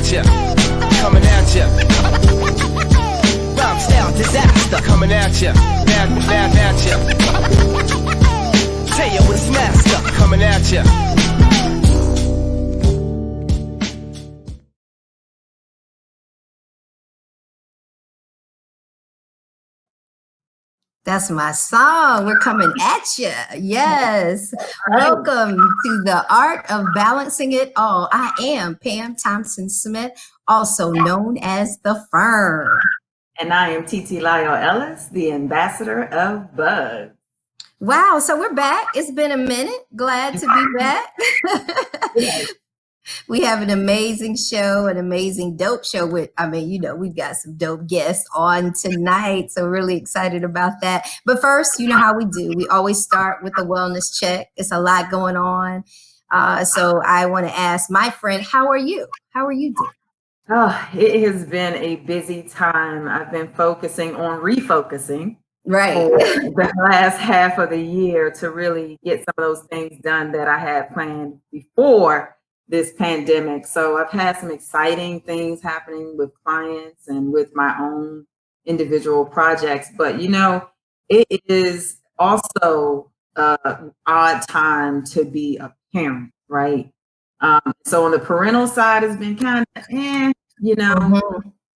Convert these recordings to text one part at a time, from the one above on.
at ya, coming at ya. Rhyme style disaster, coming at ya, at ya. Tell you what's master, coming at ya. That's my song. We're coming at you. Yes. Welcome to the Art of Balancing It All. I am Pam Thompson-Smith, also known as The Firm. And I am TT Lyle Ellis, the ambassador of Buzz. Wow. So we're back. It's been a minute. Glad to be back. We have an amazing show, an amazing dope show with, we've got some dope guests on tonight. So really excited about that. But first, you know how we do. We always start with a wellness check. It's a lot going on. So I want to ask my friend, how are you? How are you doing? Oh, it has been a busy time. I've been focusing on refocusing. Right. For the last half of the year to really get some of those things done that I had planned before this pandemic. So I've had some exciting things happening with clients and with my own individual projects. But, it is also an odd time to be a parent, right? So on the parental side has been kind of,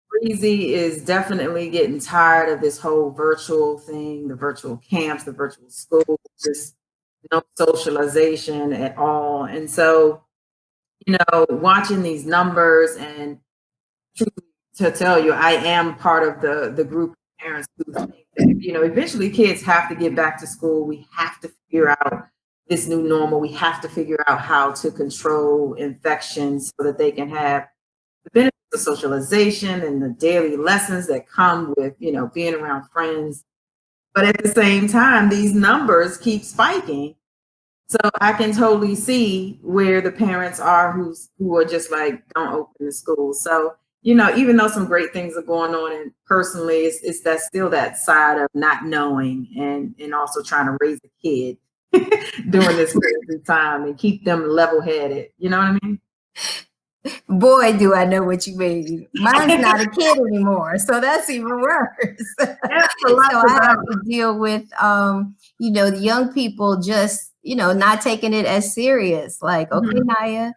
Breezy is definitely getting tired of this whole virtual thing, the virtual camps, the virtual school, just no socialization at all. And so, watching these numbers and to tell you, I am part of the group of parents who think that, eventually kids have to get back to school. We have to figure out this new normal. We have to figure out how to control infections so that they can have the benefits of socialization and the daily lessons that come with, being around friends. But at the same time, these numbers keep spiking. So I can totally see where the parents are who are just like, don't open the school. So, even though some great things are going on, and personally, it's that still that side of not knowing and also trying to raise a kid during this crazy time and keep them level-headed. You know what I mean? Boy, do I know what you mean. Mine's not a kid anymore, so that's even worse. So I have to deal with, the young people just, not taking it as serious. Like, okay, Naya,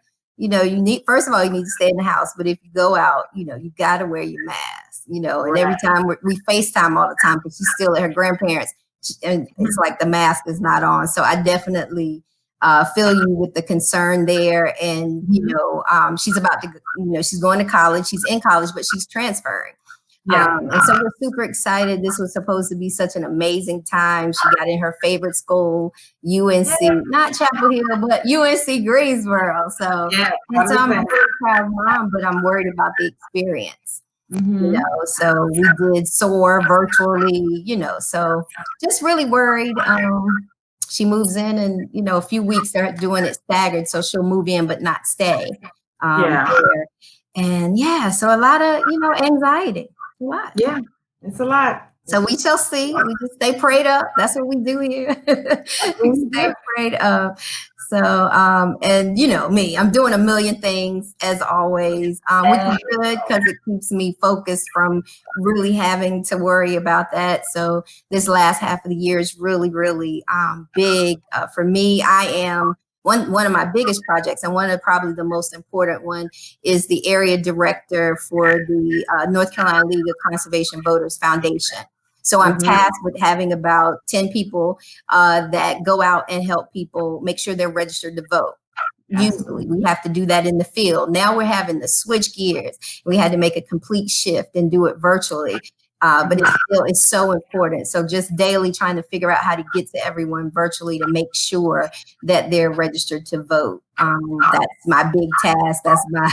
first of all, you need to stay in the house. But if you go out, you got to wear your mask, and every time we FaceTime all the time because she's still at her grandparents. And it's like the mask is not on. So I definitely feel you with the concern there. And, she's about to, she's going to college. She's in college, but she's transferring. And so we're super excited. This was supposed to be such an amazing time. She got in her favorite school, UNC, not Chapel Hill, but UNC Greensboro. So, and so I'm a very proud mom, but I'm worried about the experience. So we did SOAR virtually, so just really worried. She moves in and, a few weeks they're doing it staggered. So she'll move in, but not stay. There. And so a lot of, anxiety. A lot. Yeah, it's a lot. So we shall see. We just stay prayed up. That's what we do here. We stay prayed up. So, and me, I'm doing a million things as always, which is good because it keeps me focused from really having to worry about that. So this last half of the year is really, really big for me. I am one of my biggest projects, and one of probably the most important one, is the area director for the North Carolina League of Conservation Voters Foundation. So I'm tasked with having about 10 people that go out and help people make sure they're registered to vote. Usually we have to do that in the field. Now we're having to switch gears. We had to make a complete shift and do it virtually. But it's so important. So just daily trying to figure out how to get to everyone virtually to make sure that they're registered to vote. That's my big task. That's my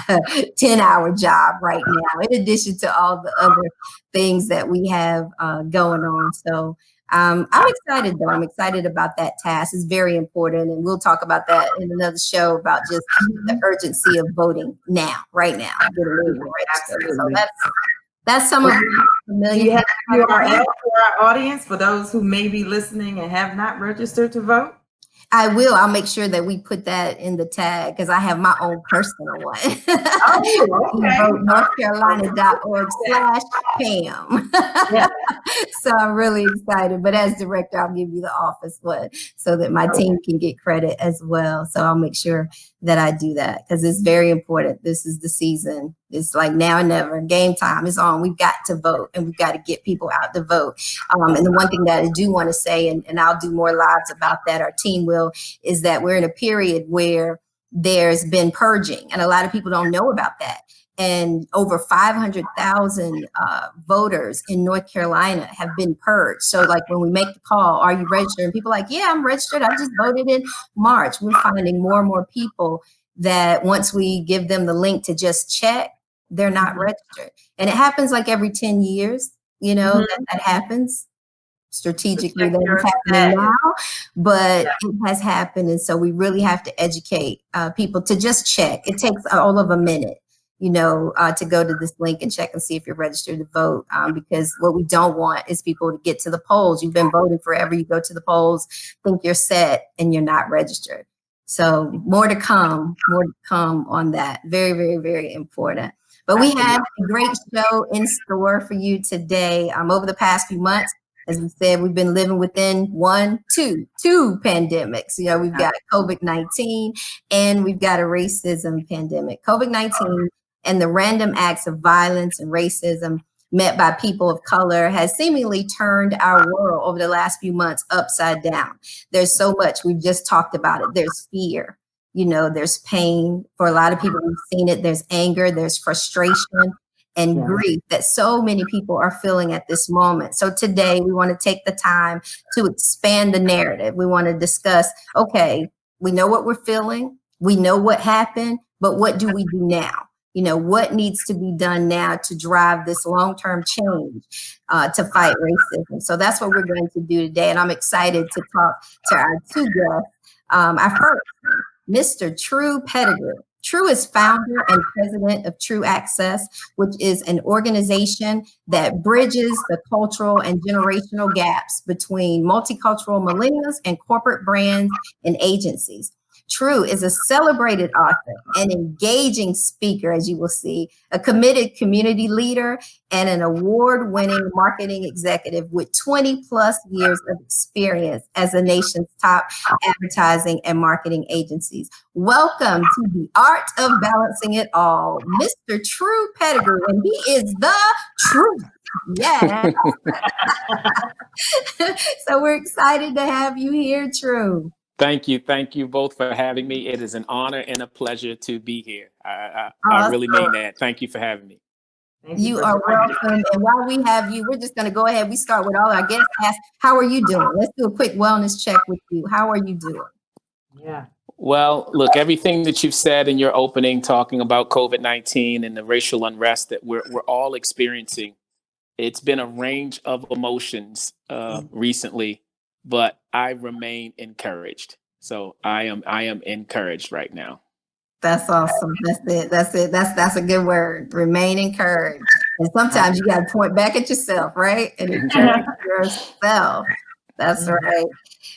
10-hour job right now, in addition to all the other things that we have going on. So I'm excited, though. I'm excited about that task. It's very important. And we'll talk about that in another show about just the urgency of voting now, right now. So that's some of the familiar. Do you have URL for our audience, for those who may be listening and have not registered to vote? I will. I'll make sure that we put that in the tag because I have my own personal one. Oh, okay. northcarolina.org/Pam. Yeah. So I'm really excited. But as director, I'll give you the office one so that my team can get credit as well. So I'll make sure that I do that because it's very important. This is the season. It's like now or never. Game time is on. We've got to vote and we've got to get people out to vote. And the one thing that I do want to say, and I'll do more lives about that, our team will, is that we're in a period where there's been purging and a lot of people don't know about that. And over 500,000 voters in North Carolina have been purged. So like when we make the call, are you registered? And people are like, yeah, I'm registered. I just voted in March. We're finding more and more people that once we give them the link to just check, they're not registered. And it happens like every 10 years, you know, that happens. Strategically that is happening now, but it has happened. And so we really have to educate people to just check. It takes all of a minute, you know, to go to this link and check and see if you're registered to vote. Because what we don't want is people to get to the polls. You've been voting forever. You go to the polls, think you're set, and you're not registered. So more to come on that. Very, very, very important. But we have a great show in store for you today. Over the past few months, as we said, we've been living within two pandemics. You know, we've got COVID-19 and we've got a racism pandemic. COVID-19 and the random acts of violence and racism met by people of color has seemingly turned our world over the last few months upside down. There's so much, we've just talked about it. There's fear, you know, there's pain. For a lot of people, we've seen it. There's anger, there's frustration and grief that so many people are feeling at this moment. So today we want to take the time to expand the narrative. We want to discuss, okay, we know what we're feeling, we know what happened, but what do we do now? You know, what needs to be done now to drive this long-term change to fight racism? So that's what we're going to do today. And I'm excited to talk to our two guests. Our first, Mr. Tru Pettigrew. Tru is founder and president of Tru Access, which is an organization that bridges the cultural and generational gaps between multicultural millennials and corporate brands and agencies. Tru is a celebrated author, an engaging speaker, as you will see, a committed community leader, and an award-winning marketing executive with 20 plus years of experience as the nation's top advertising and marketing agencies. Welcome to the art of balancing it all, Mr. Tru Pettigrew, and he is the truth. Yeah. So we're excited to have you here, Tru. Thank you. Thank you both for having me. It is an honor and a pleasure to be here. I really mean that. Thank you for having me. You are welcome. And while we have you, we're just going to go ahead. We start with all our guests. Ask, how are you doing? Let's do a quick wellness check with you. How are you doing? Yeah. Well, look, everything that you've said in your opening, talking about COVID-19 and the racial unrest that we're all experiencing, it's been a range of emotions recently. But I remain encouraged. So I am encouraged right now. That's awesome. That's it. That's a good word. Remain encouraged. And sometimes you got to point back at yourself, right? And encourage yourself. That's right.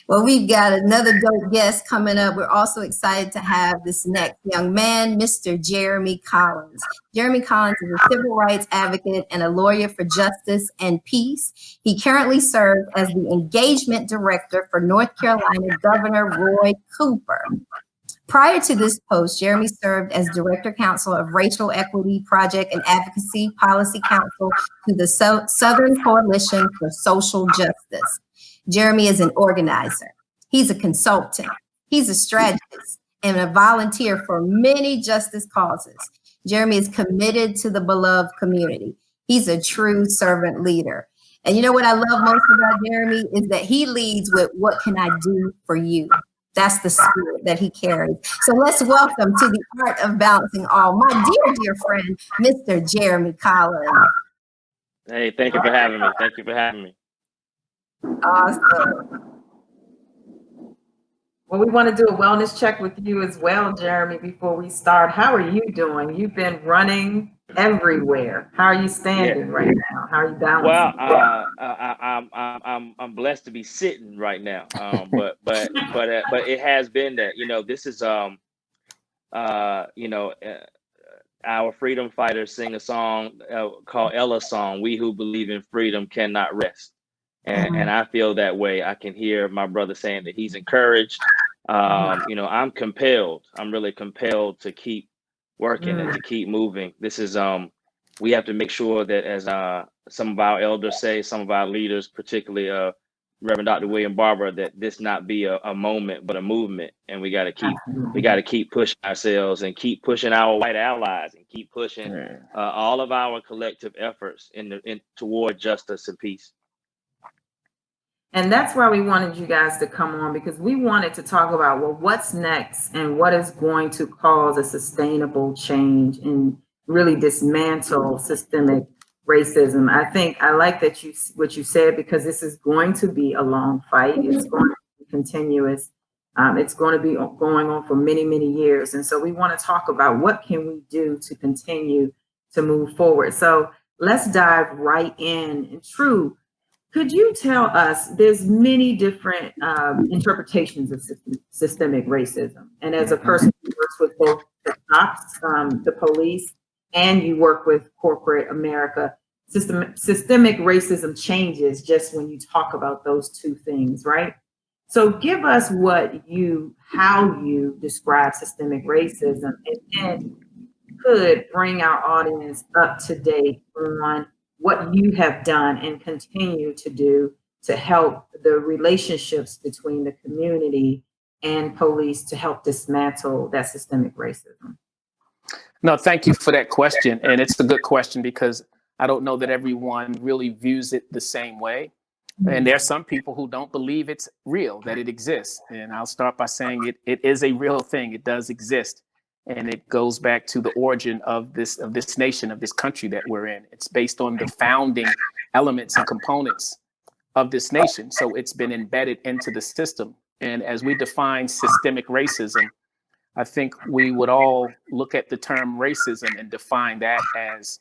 Well, we've got another dope guest coming up. We're also excited to have this next young man, Mr. Jeremy Collins. Jeremy Collins is a civil rights advocate and a lawyer for justice and peace. He currently serves as the engagement director for North Carolina Governor Roy Cooper. Prior to this post, Jeremy served as Director Counsel of Racial Equity Project and Advocacy Policy Council to the Southern Coalition for Social Justice. Jeremy is an organizer. He's a consultant. He's a strategist and a volunteer for many justice causes. Jeremy is committed to the beloved community. He's a true servant leader. And you know what I love most about Jeremy is that he leads with, what can I do for you? That's the spirit that he carries. So let's welcome to the art of balancing all, my dear, dear friend, Mr. Jeremy Collins. Hey, thank you for having me. Thank you for having me. Awesome. Well, we want to do a wellness check with you as well, Jeremy, before we start. How are you doing? You've been running everywhere. How are you standing right now? How are you balancing? Well, I'm blessed to be sitting right now. But it has been that, this is you know our freedom fighters sing a song called Ella Song. We who believe in freedom cannot rest, and I feel that way. I can hear my brother saying that he's encouraged. I'm compelled. I'm really compelled to keep working and to keep moving. This is we have to make sure that, as some of our elders say, some of our leaders, particularly Reverend Dr. William Barber, that this not be a moment but a movement, and we got to keep pushing ourselves and keep pushing our white allies and keep pushing all of our collective efforts in toward justice and peace. And that's why we wanted you guys to come on, because we wanted to talk about, well, what's next and what is going to cause a sustainable change and really dismantle systemic racism. I think I like that what you said, because this is going to be a long fight. It's going to be continuous. It's going to be going on for many, many years. And so we want to talk about what can we do to continue to move forward. So let's dive right in. And Tru, could you tell us, there's many different interpretations of systemic racism. And as a person who works with both the cops, the police, and you work with corporate America, systemic racism changes just when you talk about those two things, right? So give us how you describe systemic racism, and then could bring our audience up to date on what you have done and continue to do to help the relationships between the community and police to help dismantle that systemic racism. No, thank you for that question. And it's a good question, because I don't know that everyone really views it the same way. And there are some people who don't believe it's real, that it exists. And I'll start by saying it is a real thing. It does exist. And it goes back to the origin of this nation, of this country that we're in. It's based on the founding elements and components of this nation. So it's been embedded into the system. And as we define systemic racism, I think we would all look at the term racism and define that as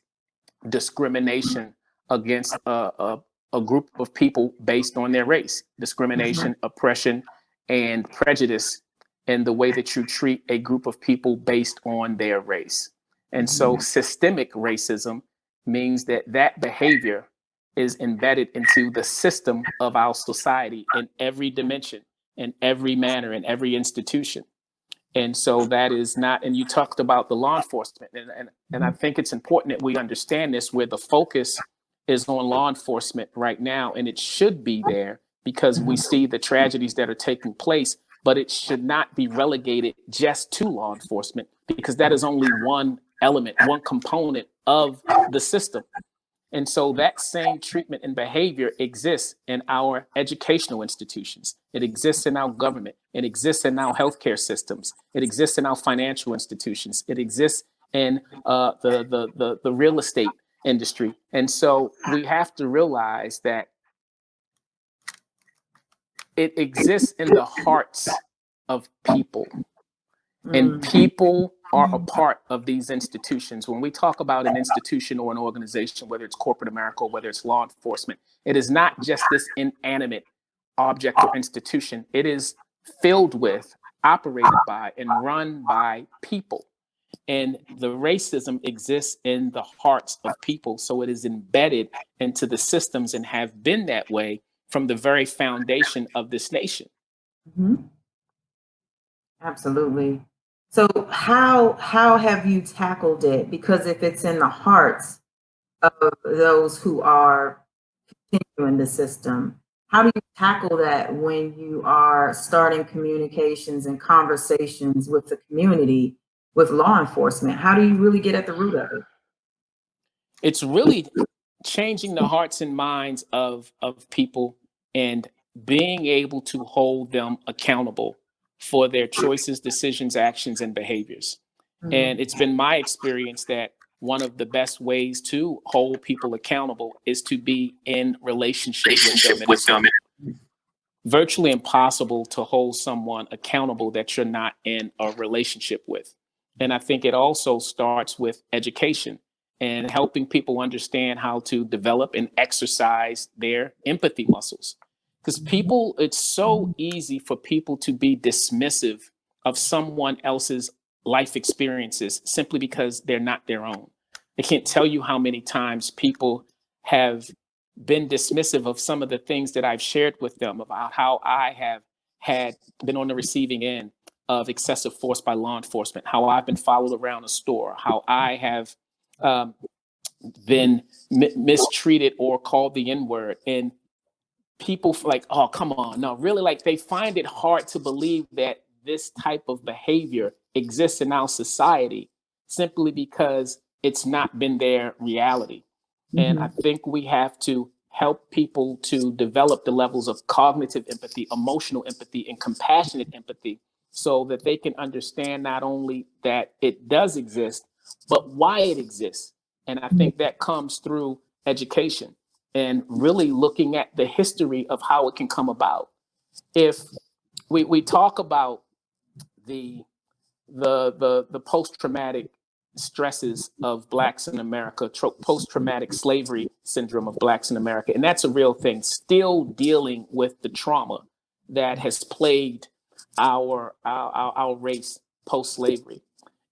discrimination against a group of people based on their race, discrimination, oppression, and prejudice in the way that you treat a group of people based on their race. And so systemic racism means that behavior is embedded into the system of our society in every dimension, in every manner, in every institution. And so that is not, and you talked about the law enforcement, and I think it's important that we understand this, where the focus is on law enforcement right now, and it should be there because we see the tragedies that are taking place, but it should not be relegated just to law enforcement, because that is only one element, one component of the system. And so that same treatment and behavior exists in our educational institutions. It exists in our government. It exists in our healthcare systems. It exists in our financial institutions. It exists in the real estate industry. And so we have to realize that it exists in the hearts of people. And people are a part of these institutions. When we talk about an institution or an organization, whether it's corporate America or whether it's law enforcement, it is not just this inanimate object or institution. It is filled with, operated by, and run by people. And the racism exists in the hearts of people. So it is embedded into the systems and have been that way from the very foundation of this nation. Absolutely. So how have you tackled it? Because if it's in the hearts of those who are continuing the system, how do you tackle that when you are starting communications and conversations with the community, with law enforcement? How do you really get at the root of it? It's really changing the hearts and minds of people and being able to hold them accountable for their choices, decisions, actions, and behaviors. And it's been my experience that one of the best ways to hold people accountable is to be in relationship with them. It's virtually impossible to hold someone accountable that you're not in a relationship with. And I think it also starts with education and helping people understand how to develop and exercise their empathy muscles. Because people, it's so easy for people to be dismissive of someone else's life experiences simply because they're not their own. I can't tell you how many times people have been dismissive of some of the things that I've shared with them about how I have had been on the receiving end of excessive force by law enforcement, how I've been followed around a store, how I have been mistreated or called the N-word. And people like, oh, come on. No, really, like they find it hard to believe that this type of behavior exists in our society simply because it's not been their reality. And I think we have to help people to develop the levels of cognitive empathy, emotional empathy, and compassionate empathy so that they can understand not only that it does exist, but why it exists. And I think that comes through education and really looking at the history of how it can come about. If we talk about the post-traumatic stresses of Blacks in America, post-traumatic slavery syndrome of Blacks in America, and that's a real thing, still dealing with the trauma that has plagued our race post-slavery.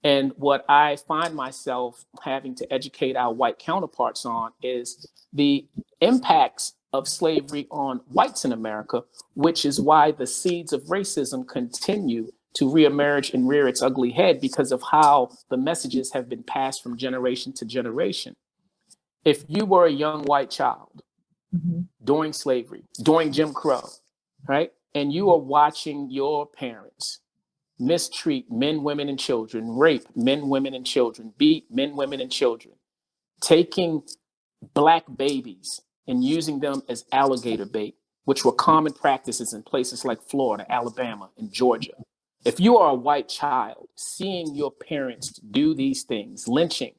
And what I find myself having to educate our white counterparts on is the impacts of slavery on whites in America, which is why the seeds of racism continue to reemerge and rear its ugly head because of how the messages have been passed from generation to generation. If you were a young white child during slavery, during Jim Crow, right, and you are watching your parents mistreat men, women, and children, rape men, women, and children, beat men, women, and children, taking Black babies and using them as alligator bait, which were common practices in places like Florida, Alabama, and Georgia. If you are a white child seeing your parents do these things, lynching,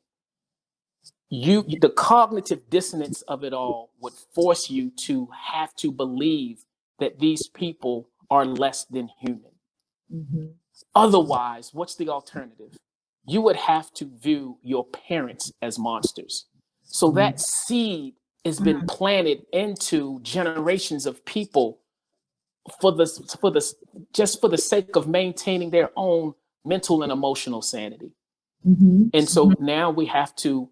the cognitive dissonance of it all would force you to have to believe that these people are less than human. Otherwise, what's the alternative? You would have to view your parents as monsters. So that seed has been planted into generations of people for the sake of maintaining their own mental and emotional sanity. And so now we have to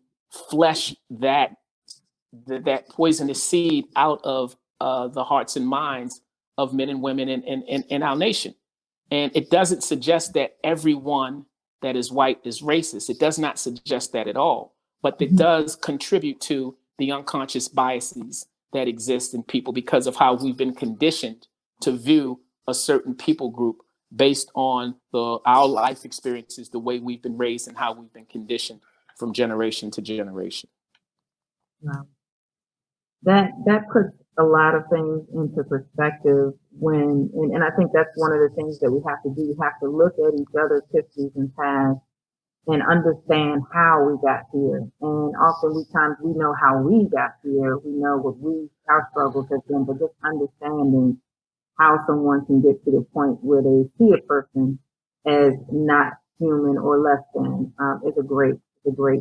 flesh that poisonous seed out of the hearts and minds of men and women in our nation. And it doesn't suggest that everyone that is white is racist. It does not suggest that at all. But it does contribute to the unconscious biases that exist in people because of how we've been conditioned to view a certain people group based on our life experiences, the way we've been raised and how we've been conditioned from generation to generation. Wow. That puts a lot of things into perspective and I think that's one of the things that we have to do. We have to look at each other's histories and past and understand how we got here. And oftentimes we know how we got here. We know what our struggles have been, but just understanding how someone can get to the point where they see a person as not human or less than is a great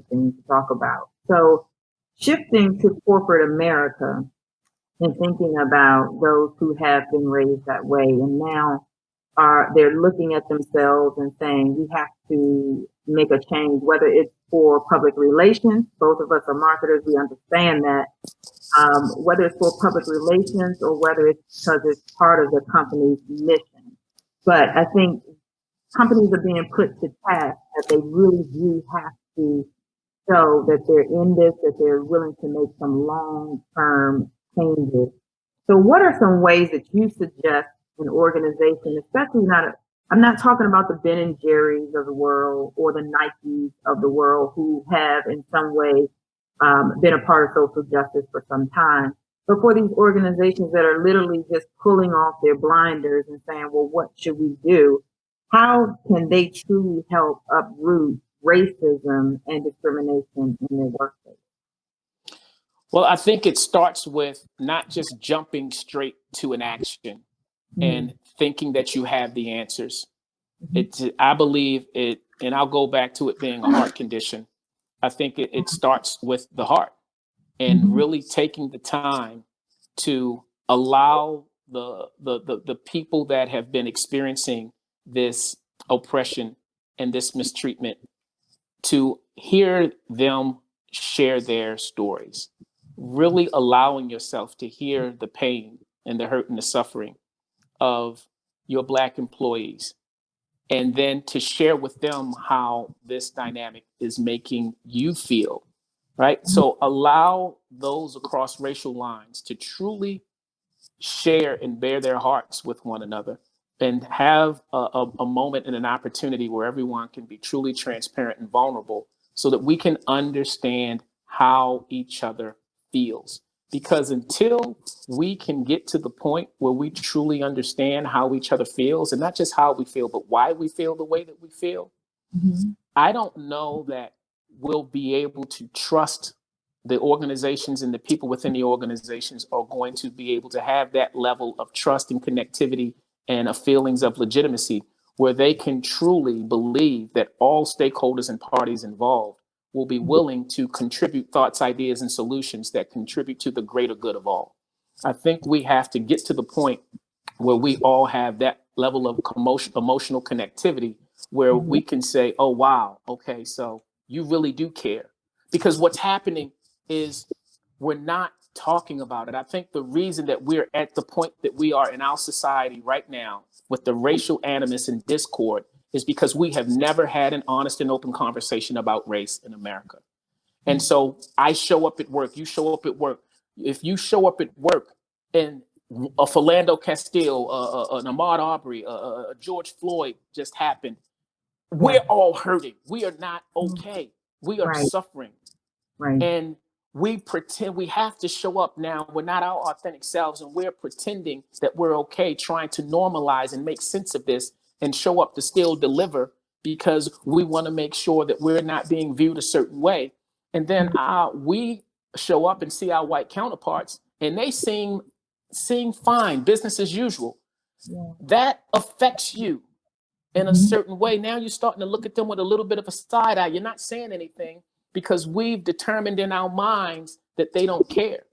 thing to talk about. So shifting to corporate America and thinking about those who have been raised that way and now they're looking at themselves and saying we have to make a change, whether it's for public relations. Both of us are marketers, we understand that. Whether it's for public relations or whether it's because it's part of the company's mission. But I think companies are being put to task that they really do have to show that they're in this, that they're willing to make some long-term changes. So what are some ways that you suggest an organization, especially I'm not talking about the Ben and Jerry's of the world or the Nikes of the world who have in some way been a part of social justice for some time, but for these organizations that are literally just pulling off their blinders and saying, well, what should we do? How can they truly help uproot racism and discrimination in their workplace? Well, I think it starts with not just jumping straight to an action and thinking that you have the answers. I believe it, and I'll go back to it being a heart condition. I think it starts with the heart and really taking the time to allow the people that have been experiencing this oppression and this mistreatment to hear them share their stories, really allowing yourself to hear the pain and the hurt and the suffering of your Black employees, and then to share with them how this dynamic is making you feel, right? So allow those across racial lines to truly share and bare their hearts with one another and have a moment and an opportunity where everyone can be truly transparent and vulnerable so that we can understand how each other feels. Because until we can get to the point where we truly understand how each other feels, and not just how we feel, but why we feel the way that we feel, I don't know that we'll be able to trust the organizations, and the people within the organizations are going to be able to have that level of trust and connectivity and feelings of legitimacy where they can truly believe that all stakeholders and parties involved will be willing to contribute thoughts, ideas, and solutions that contribute to the greater good of all. I think we have to get to the point where we all have that level of emotional connectivity where we can say, oh, wow, okay, so you really do care. Because what's happening is we're not talking about it. I think the reason that we're at the point that we are in our society right now with the racial animus and discord is because we have never had an honest and open conversation about race in America. And so I show up at work, you show up at work. If you show up at work and a Philando Castile, an Ahmaud Arbery, a George Floyd just happened, we're all hurting. We are not okay. We are suffering. And we pretend we have to show up now. We're not our authentic selves, and we're pretending that we're okay, trying to normalize and make sense of this and show up to still deliver because we want to make sure that we're not being viewed a certain way. And then we show up and see our white counterparts, and they seem fine, business as usual. That affects you in a certain way. Now you're starting to look at them with a little bit of a side eye. You're not saying anything because we've determined in our minds that they don't care.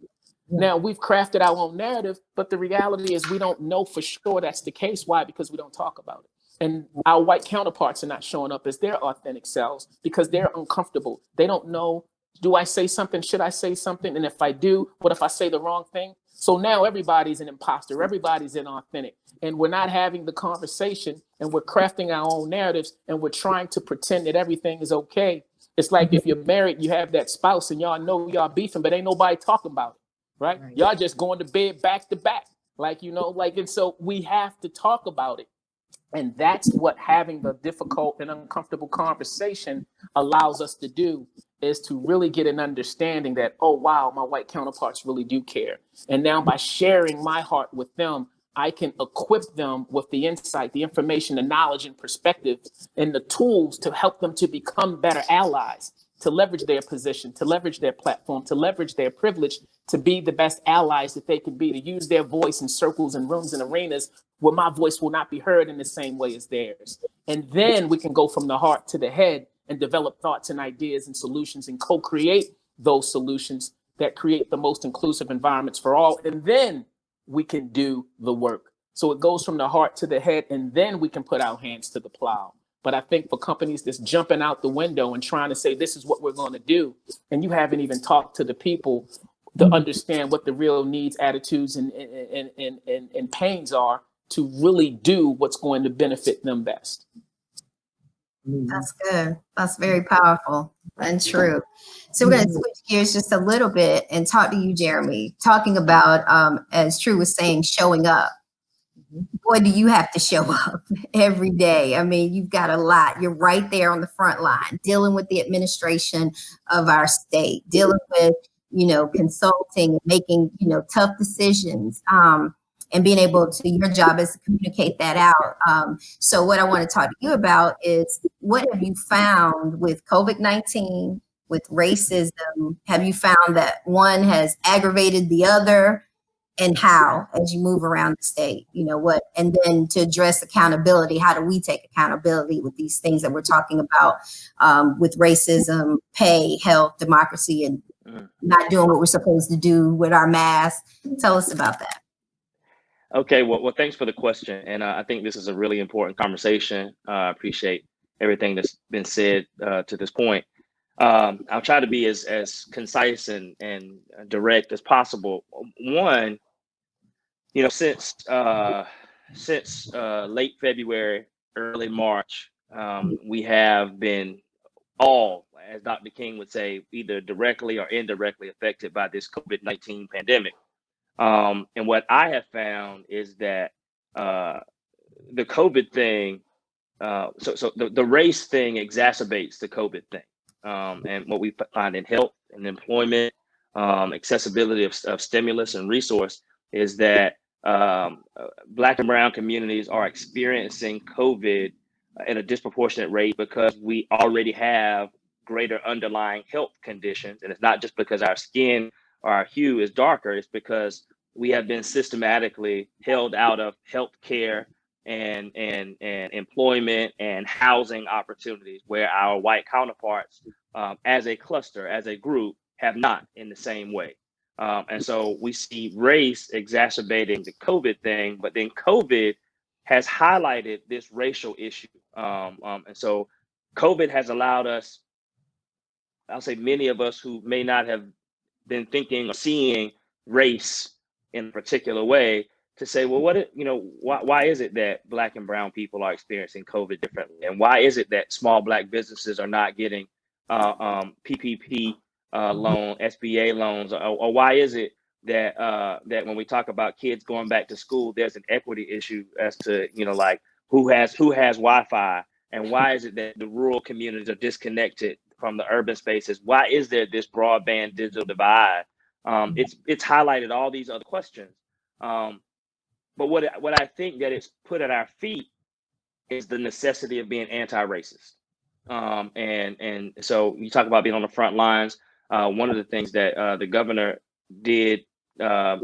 Now, we've crafted our own narrative, but the reality is we don't know for sure that's the case. Why? Because we don't talk about it. And our white counterparts are not showing up as their authentic selves because they're uncomfortable. They don't know, do I say something? Should I say something? And if I do, what if I say the wrong thing? So now everybody's an imposter. Everybody's inauthentic. And we're not having the conversation, and we're crafting our own narratives, and we're trying to pretend that everything is okay. It's like if you're married, you have that spouse and y'all know y'all beefing, but ain't nobody talking about it, right? Y'all just going to bed back to back. And so we have to talk about it. And that's what having the difficult and uncomfortable conversation allows us to do, is to really get an understanding that, oh, wow, my white counterparts really do care. And now by sharing my heart with them, I can equip them with the insight, the information, the knowledge and perspective and the tools to help them to become better allies, to leverage their position, to leverage their platform, to leverage their privilege, to be the best allies that they can be, to use their voice in circles and rooms and arenas where my voice will not be heard in the same way as theirs. And then we can go from the heart to the head and develop thoughts and ideas and solutions and co-create those solutions that create the most inclusive environments for all. And then we can do the work. So it goes from the heart to the head, and then we can put our hands to the plow. But I think for companies that's jumping out the window and trying to say, this is what we're going to do, and you haven't even talked to the people to understand what the real needs, attitudes, and pains are to really do what's going to benefit them best. That's good. That's very powerful and true. So we're going to switch gears just a little bit and talk to you, Jeremy, talking about, as Tru was saying, showing up. Boy, do you have to show up every day. I mean, you've got a lot. You're right there on the front line, dealing with the administration of our state, dealing with, consulting and making, tough decisions. And being able to, your job is to communicate that out. So what I want to talk to you about is, what have you found with COVID-19, with racism? Have you found that one has aggravated the other? and how as you move around the state, what, and then to address accountability, how do we take accountability with these things that we're talking about, with racism, pay, health, democracy, and not doing what we're supposed to do with our masks. Tell us about that. Okay, well, thanks for the question, and I think this is a really important conversation. I appreciate everything that's been said to this point. I'll try to be as concise and direct as possible. One, since late February, early March, we have been all, as Dr. King would say, either directly or indirectly affected by this COVID-19 pandemic. And what I have found is that the COVID thing, so the race thing exacerbates the COVID thing. And what we find in health and employment, accessibility of stimulus and resource is that Black and brown communities are experiencing COVID at a disproportionate rate because we already have greater underlying health conditions. And it's not just because our skin or our hue is darker, it's because we have been systematically held out of health care and employment and housing opportunities where our white counterparts, as a cluster, as a group, have not in the same way. And so we see race exacerbating the COVID thing, but then COVID has highlighted this racial issue. And so COVID has allowed us, I'll say many of us who may not have been thinking or seeing race in a particular way, to say, well, why is it that Black and brown people are experiencing COVID differently? And why is it that small Black businesses are not getting PPP loan, SBA loans? Or why is it that that when we talk about kids going back to school, there's an equity issue as to, like who has Wi-Fi? And why is it that the rural communities are disconnected from the urban spaces? Why is there this broadband digital divide? It's highlighted all these other questions. But what I think that it's put at our feet is the necessity of being anti-racist. And so you talk about being on the front lines. One of the things that the governor did a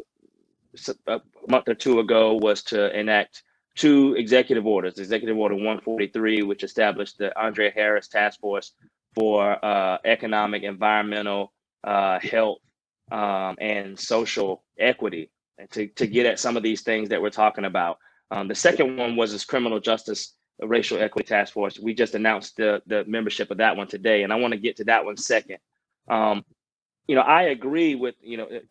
month or two ago was to enact 2 executive orders. Executive Order 143, which established the Andre Harris Task Force for economic, environmental, health, and social equity, to get at some of these things that we're talking about. The second one was this Criminal Justice Racial Equity Task Force. We just announced the membership of that one today, and I want to get to that one second. I agree with,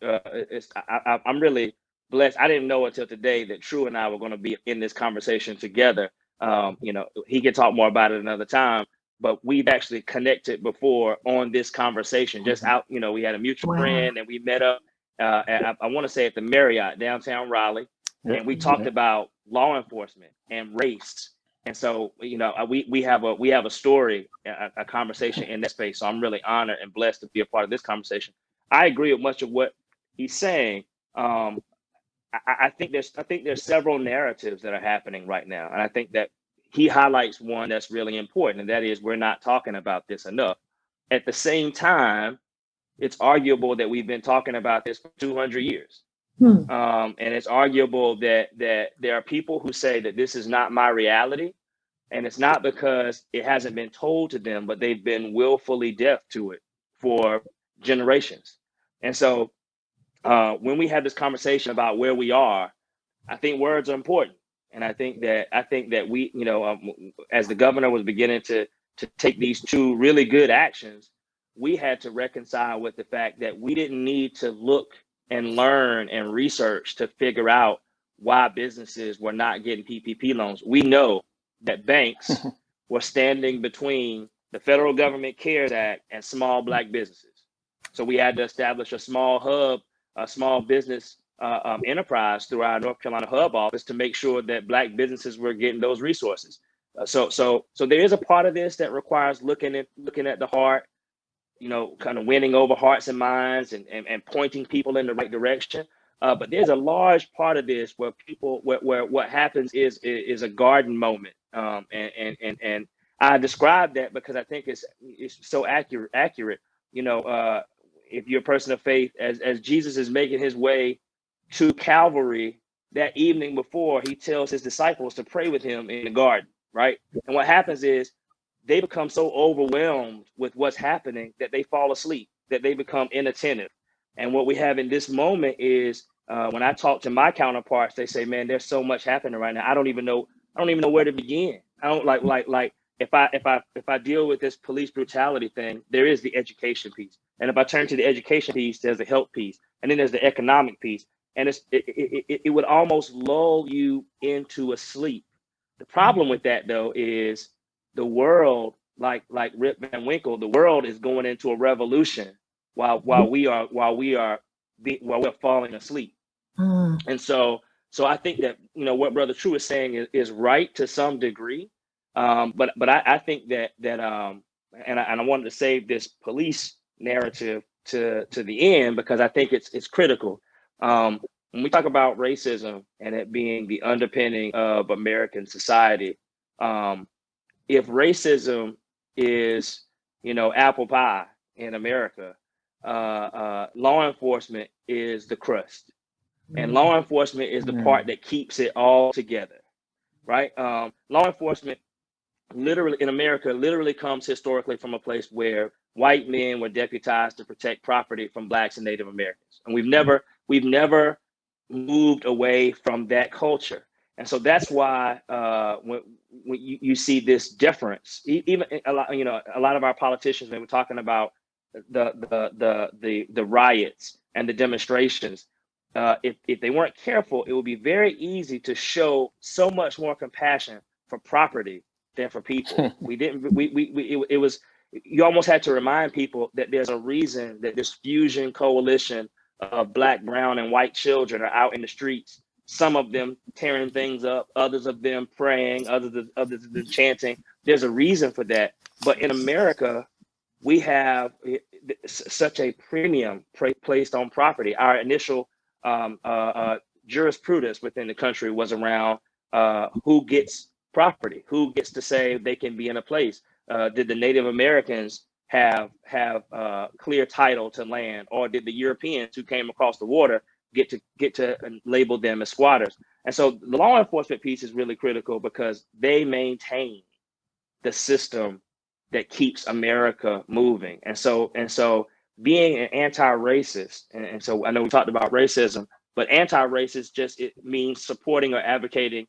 I'm really blessed. I didn't know until today that Tru and I were going to be in this conversation together. He can talk more about it another time, but we've actually connected before on this conversation, just out, we had a mutual friend and we met up. I want to say at the Marriott downtown Raleigh, and we talked about law enforcement and race. And so, we have a story, a conversation in that space. So I'm really honored and blessed to be a part of this conversation. I agree with much of what he's saying. I think there's several narratives that are happening right now, and I think that he highlights one that's really important, and that is we're not talking about this enough. At the same time, it's arguable that we've been talking about this for 200 years. And it's arguable that there are people who say that this is not my reality. And it's not because it hasn't been told to them, but they've been willfully deaf to it for generations. And so when we have this conversation about where we are, I think words are important. And I think that we, as the governor was beginning to take these 2 really good actions, we had to reconcile with the fact that we didn't need to look and learn and research to figure out why businesses were not getting PPP loans. We know that banks were standing between the federal government CARES Act and small Black businesses. So we had to establish a small hub, a small business enterprise through our North Carolina hub office to make sure that Black businesses were getting those resources. So there is a part of this that requires looking at the heart, kind of winning over hearts and minds and pointing people in the right direction. But there's a large part of this where what happens is a garden moment. And I describe that because I think it's so accurate. If you're a person of faith, as Jesus is making his way to Calvary that evening before he tells his disciples to pray with him in the garden, right? And what happens is they become so overwhelmed with what's happening that they fall asleep, that they become inattentive. And what we have in this moment is when I talk to my counterparts, they say, man, there's so much happening right now. I don't even know where to begin. I don't like if I deal with this police brutality thing, there is the education piece. And if I turn to the education piece, there's the health piece, and then there's the economic piece. And it would almost lull you into a sleep. The problem with that though is the world, like Rip Van Winkle, the world is going into a revolution while we're falling asleep. And so I think that, you know, what Brother Tru is saying is right to some degree. But I think that and I wanted to save this police narrative to the end because I think it's critical. When we talk about racism and it being the underpinning of American society, if racism is, you know, apple pie in America, law enforcement is the crust, and law enforcement is the part that keeps it all together, right? Law enforcement literally in America literally comes historically from a place where white men were deputized to protect property from Blacks and Native Americans, and we've never moved away from that culture. And so that's why when you see this difference, even a lot of our politicians, when we're talking about the riots and the demonstrations, if they weren't careful, it would be very easy to show so much more compassion for property than for people. It was, you almost had to remind people that there's a reason that this fusion coalition of Black, brown, and white children are out in the streets. Some of them tearing things up, others of them praying, others of them chanting. There's a reason for that. But in America, we have such a premium placed on property. Our initial jurisprudence within the country was around who gets property, who gets to say they can be in a place. Did the Native Americans have clear title to land, or did the Europeans who came across the water get to label them as squatters? And so the law enforcement piece is really critical because they maintain the system that keeps America moving. And so being an anti-racist, and so I know we talked about racism, but anti-racist just, it means supporting or advocating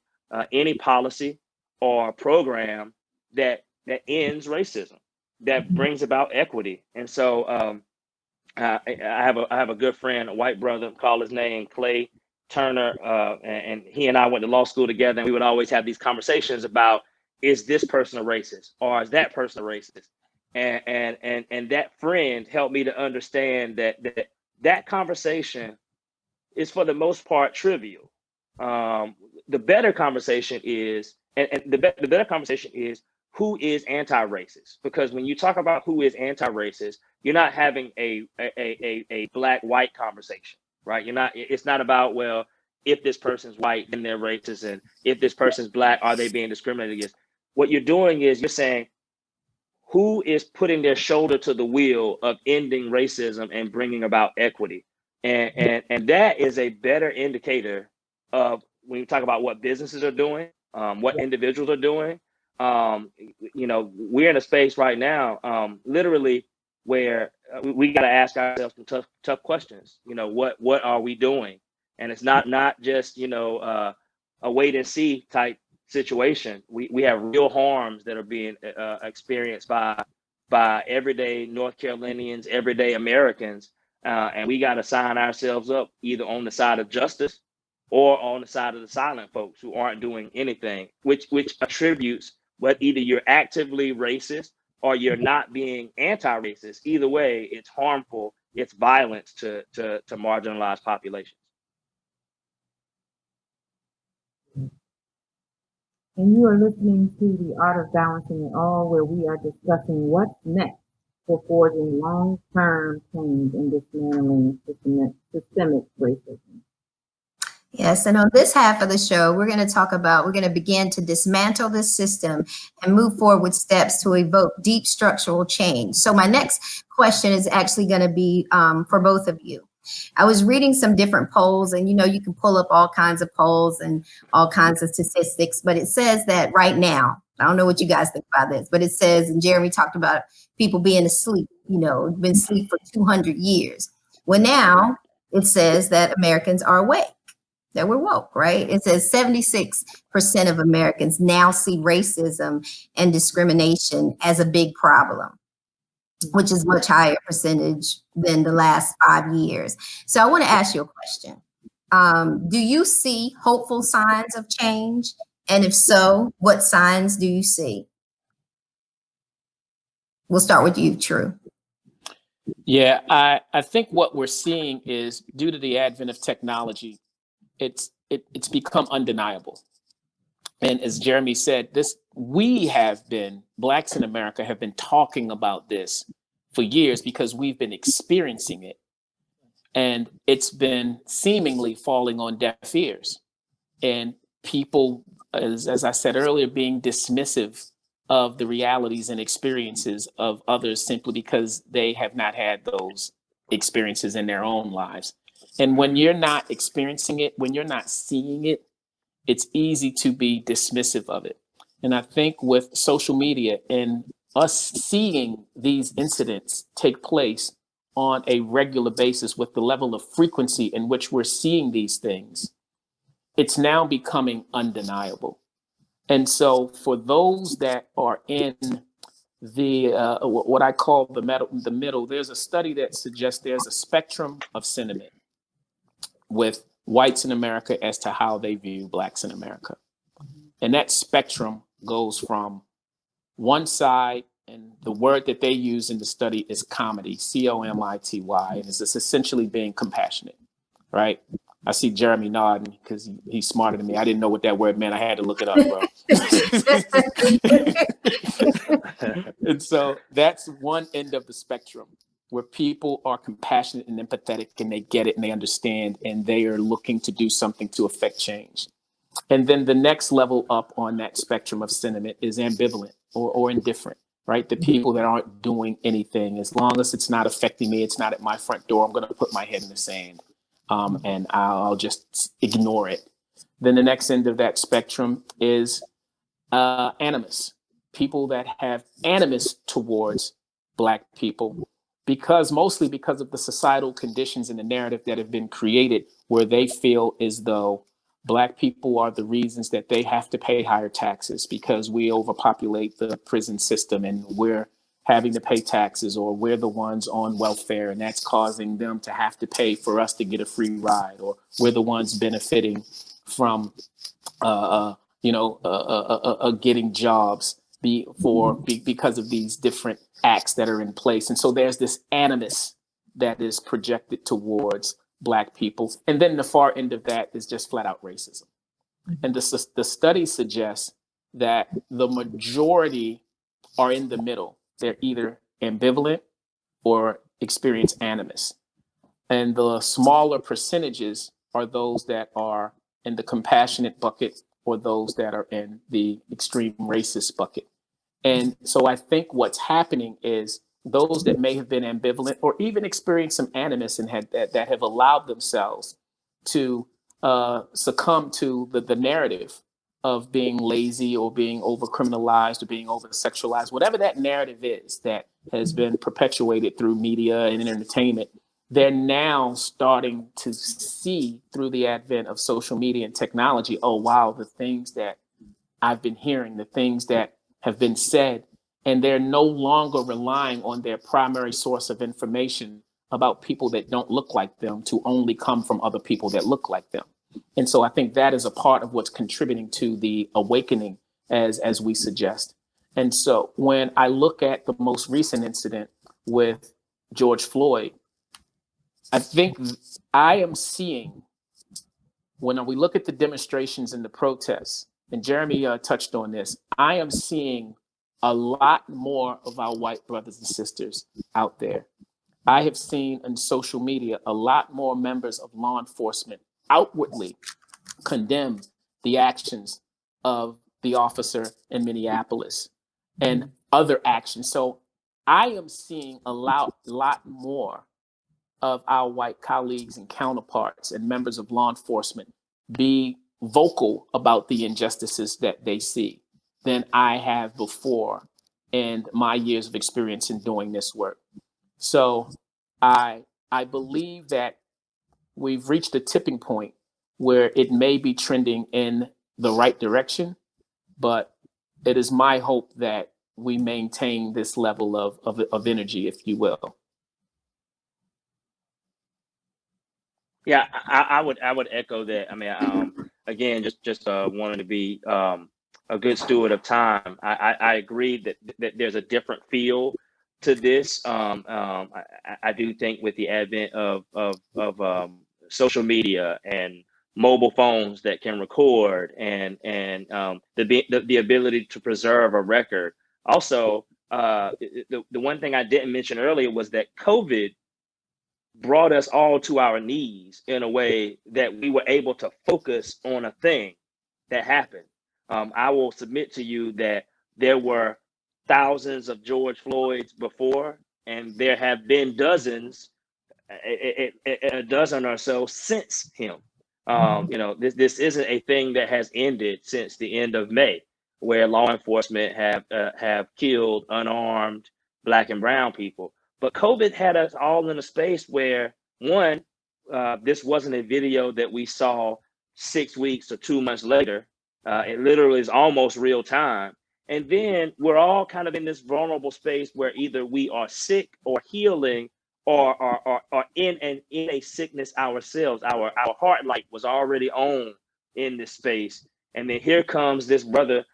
any policy or program that ends racism, that brings about equity. And so I have a good friend, a white brother, call his name Clay Turner, and he and I went to law school together, and we would always have these conversations about, is this person a racist or is that person a racist? And that friend helped me to understand that conversation is for the most part trivial. The better conversation is, and the better conversation is, who is anti-racist? Because when you talk about who is anti-racist, you're not having a Black-white conversation, right? It's not about, well, if this person's white, then they're racist, and if this person's Black, are they being discriminated against? What you're doing is you're saying, who is putting their shoulder to the wheel of ending racism and bringing about equity? And that is a better indicator of, when you talk about what businesses are doing, what individuals are doing. We're in a space right now, literally, where we got to ask ourselves some tough questions. What are we doing? And it's not just a wait and see type situation. We have real harms that are being experienced by everyday North Carolinians, everyday Americans, and we got to sign ourselves up either on the side of justice or on the side of the silent folks who aren't doing anything, which attributes what either you're actively racist or you're not being anti-racist. Either way, it's harmful, it's violence to marginalized populations. And you are listening to The Art of Balancing It All, where we are discussing what's next for forging long-term change in dismantling systemic racism. Yes, and on this half of the show, we're going to begin to dismantle this system and move forward with steps to evoke deep structural change. So my next question is actually going to be for both of you. I was reading some different polls, and you can pull up all kinds of polls and all kinds of statistics, but it says that right now, I don't know what you guys think about this, but it says, and Jeremy talked about people being asleep, been asleep for 200 years. Well, now it says that Americans are awake, that we're woke, right? It says 76% of Americans now see racism and discrimination as a big problem, which is much higher percentage than the last 5 years. So I want to ask you a question. Do you see hopeful signs of change? And if so, what signs do you see? We'll start with you, Tru. Yeah, I think what we're seeing is, due to the advent of technology, it's become undeniable. And as Jeremy said, Blacks in America have been talking about this for years because we've been experiencing it. And it's been seemingly falling on deaf ears. And people, as I said earlier, being dismissive of the realities and experiences of others simply because they have not had those experiences in their own lives. And when you're not experiencing it, when you're not seeing it, it's easy to be dismissive of it. And I think with social media and us seeing these incidents take place on a regular basis with the level of frequency in which we're seeing these things, it's now becoming undeniable. And so for those that are in the what I call the middle, there's a study that suggests there's a spectrum of sentiment with whites in America as to how they view Blacks in America. And that spectrum goes from one side, and the word that they use in the study is comity, comity, and it's essentially being compassionate, right? I see Jeremy nodding because he's smarter than me. I didn't know what that word meant. I had to look it up, bro. And so that's one end of the spectrum where people are compassionate and empathetic, and they get it and they understand, and they are looking to do something to affect change. And then the next level up on that spectrum of sentiment is ambivalent or indifferent, right? The people that aren't doing anything. As long as it's not affecting me, it's not at my front door, I'm going to put my head in the sand. And I'll just ignore it. Then the next end of that spectrum is animus, people that have animus towards Black people, mostly because of the societal conditions and the narrative that have been created, where they feel as though Black people are the reasons that they have to pay higher taxes because we overpopulate the prison system and we're having to pay taxes, or we're the ones on welfare and that's causing them to have to pay for us to get a free ride, or we're the ones benefiting from getting jobs because of these different acts that are in place. And so there's this animus that is projected towards Black people. And then the far end of that is just flat out racism. And the study suggests that the majority are in the middle. They're either ambivalent or experience animus. And the smaller percentages are those that are in the compassionate bucket or those that are in the extreme racist bucket. And so I think what's happening is those that may have been ambivalent or even experienced some animus and that have allowed themselves to succumb to the narrative of being lazy or being over criminalized or being over sexualized, whatever that narrative is that has been perpetuated through media and entertainment, they're now starting to see through the advent of social media and technology, oh, wow, the things that I've been hearing, the things that have been said, and they're no longer relying on their primary source of information about people that don't look like them to only come from other people that look like them. And so I think that is a part of what's contributing to the awakening, as we suggest. And so when I look at the most recent incident with George Floyd, I think I am seeing, when we look at the demonstrations and the protests, and Jeremy touched on this, I am seeing a lot more of our white brothers and sisters out there. I have seen on social media a lot more members of law enforcement outwardly condemn the actions of the officer in Minneapolis and other actions. So I am seeing a lot more of our white colleagues and counterparts and members of law enforcement be vocal about the injustices that they see than I have before in my years of experience in doing this work. So I believe that we've reached a tipping point where it may be trending in the right direction, but it is my hope that we maintain this level of energy, if you will. Yeah, I would echo that. I mean, again, just wanting to be a good steward of time. I agree that there's a different feel to this. I do think with the advent of social media and mobile phones that can record and the ability to preserve a record. Also, the one thing I didn't mention earlier was that COVID brought us all to our knees in a way that we were able to focus on a thing that happened. I will submit to you that there were thousands of George Floyds before, and there have been dozens, a dozen or so since him. This isn't a thing that has ended since the end of May, where law enforcement have killed unarmed Black and brown people. But COVID had us all in a space where, one, this wasn't a video that we saw 6 weeks or 2 months later. It literally is almost real time. And then we're all kind of in this vulnerable space where either we are sick or healing or in a sickness ourselves. Our heart light was already on in this space. And then here comes this brother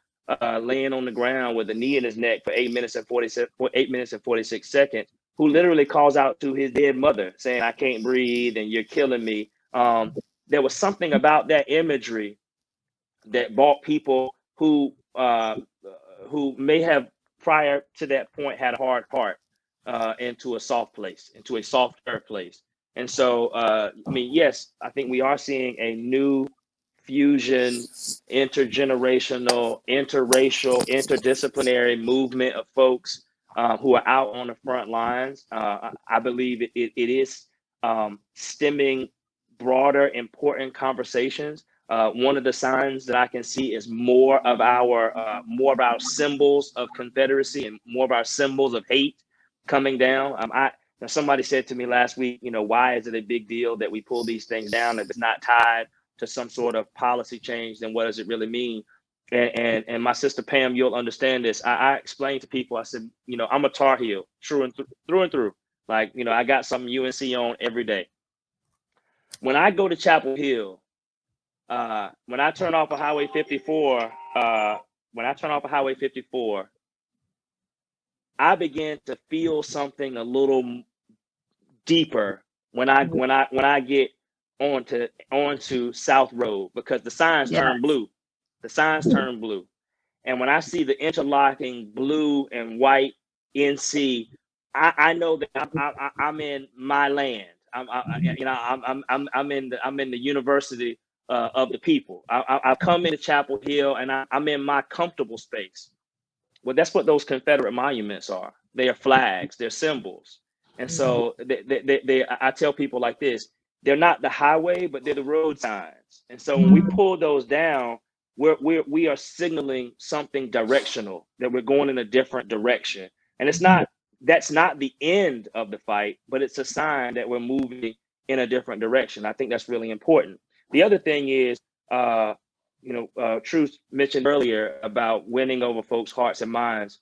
laying on the ground with a knee in his neck for 8 minutes and 46 seconds, who literally calls out to his dead mother saying, "I can't breathe and you're killing me." There was something about that imagery that brought people who may have prior to that point had a hard heart into a soft place, into a softer place. And so, I mean, yes, I think we are seeing a new fusion, intergenerational, interracial, interdisciplinary movement of folks who are out on the front lines. I believe it is stemming broader, important conversations. One of the signs that I can see is more of our symbols of Confederacy and more of our symbols of hate coming down. Now somebody said to me last week, why is it a big deal that we pull these things down if it's not tied to some sort of policy change? Then what does it really mean? And my sister Pam, you'll understand this. I explained to people. I said, I'm a Tar Heel through and through. Like, I got some UNC on every day. When I go to Chapel Hill, when I turn off of Highway 54, I begin to feel something a little deeper when I get onto South Road, because the signs turn blue. The signs turn blue, and when I see the interlocking blue and white NC, I know that I'm in my land. I'm in the university of the people. I come into Chapel Hill and I'm in my comfortable space. Well, that's what those Confederate monuments are. They are flags, they're symbols. And so I tell people like this: they're not the highway, but they're the road signs. And so when we pull those down, we are signaling something directional, that we're going in a different direction. And that's not the end of the fight, but it's a sign that we're moving in a different direction. I think that's really important. The other thing is, Tru mentioned earlier about winning over folks' hearts and minds.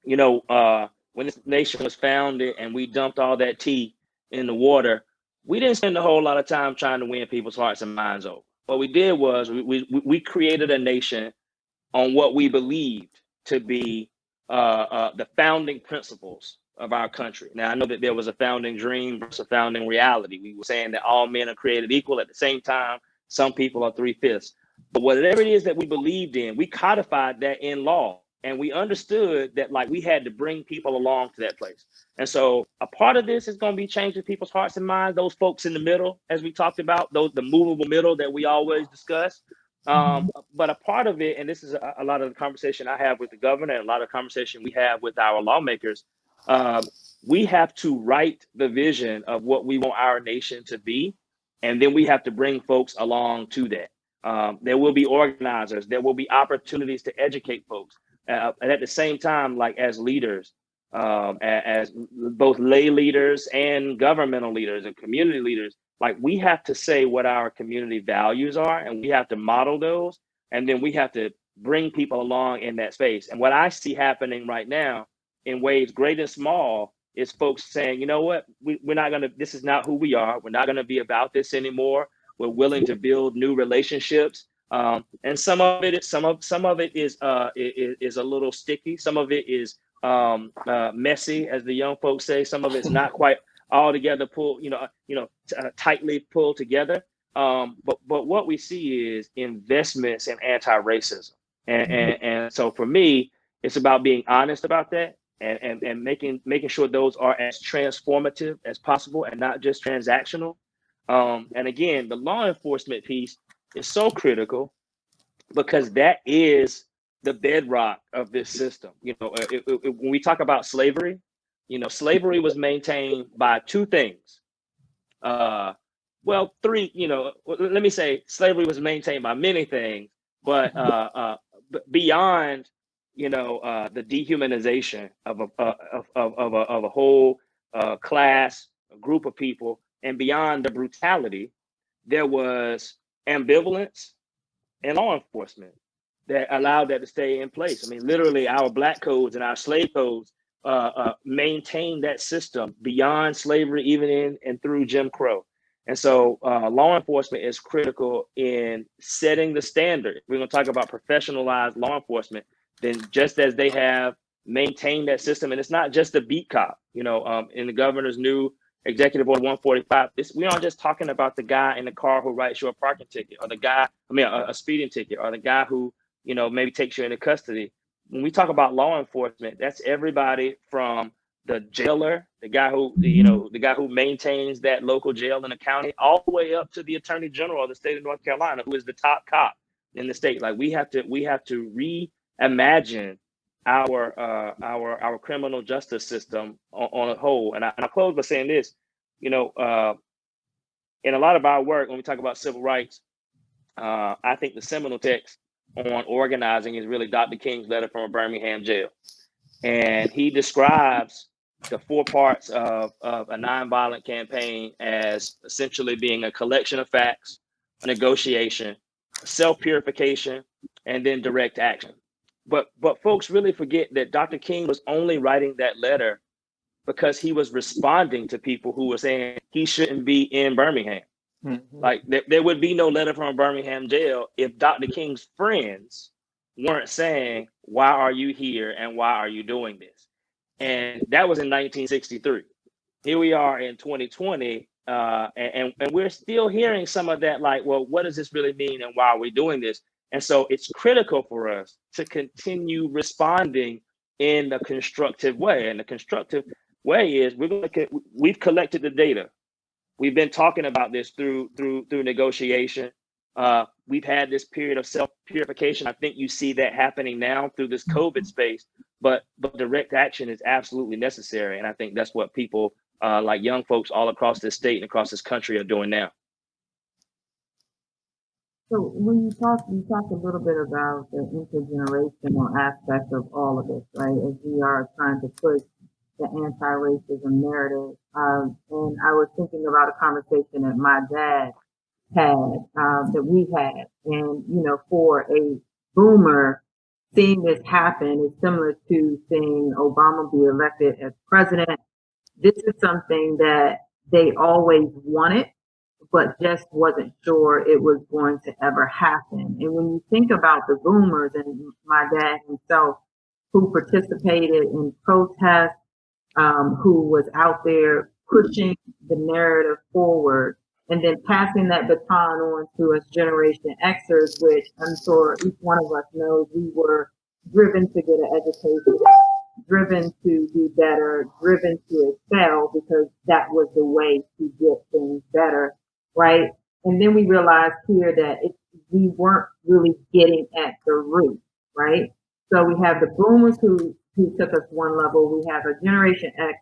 When this nation was founded and we dumped all that tea in the water, we didn't spend a whole lot of time trying to win people's hearts and minds over. What we did was we created a nation on what we believed to be the founding principles of our country. Now, I know that there was a founding dream versus a founding reality. We were saying that all men are created equal. At the same time, some people are 3/5. But whatever it is that we believed in, we codified that in law. And we understood that, like, we had to bring people along to that place. And so a part of this is going to be changing people's hearts and minds, those folks in the middle, as we talked about, the movable middle that we always discuss. But a part of it, and this is a lot of the conversation I have with the governor and a lot of conversation we have with our lawmakers, we have to write the vision of what we want our nation to be, and then we have to bring folks along to that. There will be organizers, there will be opportunities to educate folks, and at the same time, like as leaders, as both lay leaders and governmental leaders and community leaders, like we have to say what our community values are, and we have to model those, and then we have to bring people along in that space. And what I see happening right now in waves great and small is folks saying, you know what, we're not going to, this is not who we are. We're not going to be about this anymore. We're willing to build new relationships. And some of it is, some of it is a little sticky. Some of it is messy, as the young folks say. Some of it's not quite all together pulled, tightly pulled together. But what we see is investments in anti-racism. And so for me, it's about being honest about that, and making sure those are as transformative as possible and not just transactional. And again, the law enforcement piece is so critical because that is the bedrock of this system. When we talk about slavery, slavery was maintained by two things. Well, three, let me say slavery was maintained by many things, but beyond, the dehumanization of a whole class, a group of people, and beyond the brutality, there was ambivalence in law enforcement that allowed that to stay in place. I mean, literally, our black codes and our slave codes maintained that system beyond slavery, even in and through Jim Crow. And so law enforcement is critical in setting the standard. We're going to talk about professionalized law enforcement. Then just as they have maintained that system, and it's not just the beat cop, in the governor's new Executive Order 145, we aren't just talking about the guy in the car who writes you a parking ticket, or the guy, a speeding ticket, or the guy who, maybe takes you into custody. When we talk about law enforcement, that's everybody from the jailer, the guy who maintains that local jail in the county, all the way up to the attorney general of the state of North Carolina, who is the top cop in the state. Like we have to reimagine our criminal justice system on a whole. And I close by saying this, in a lot of our work, when we talk about civil rights, I think the seminal text on organizing is really Dr. King's letter from a Birmingham jail. And he describes the four parts of a nonviolent campaign as essentially being a collection of facts, a negotiation, self-purification, and then direct action. But folks really forget that Dr. King was only writing that letter because he was responding to people who were saying he shouldn't be in Birmingham. Mm-hmm. Like there would be no letter from a Birmingham jail if Dr. King's friends weren't saying, why are you here and why are you doing this? And that was in 1963. Here we are in 2020, and we're still hearing some of that, like, well, what does this really mean and why are we doing this? And so it's critical for us to continue responding in the constructive way. And the constructive way is we've collected the data. We've been talking about this through negotiation. We've had this period of self-purification. I think you see that happening now through this COVID space, but direct action is absolutely necessary. And I think that's what people like young folks all across this state and across this country are doing now. So when you talked a little bit about the intergenerational aspect of all of this, right? As we are trying to push the anti-racism narrative. And I was thinking about a conversation that my dad had, that we had. And, for a boomer, seeing this happen is similar to seeing Obama be elected as president. This is something that they always wanted, but just wasn't sure it was going to ever happen. And when you think about the boomers and my dad himself, who participated in protests, who was out there pushing the narrative forward, and then passing that baton on to us Generation Xers, which I'm sure each one of us knows we were driven to get an education, driven to do better, driven to excel, because that was the way to get things better, right? And then we realized here that we weren't really getting at the root, right? So we have the boomers who took us one level. We have a Generation X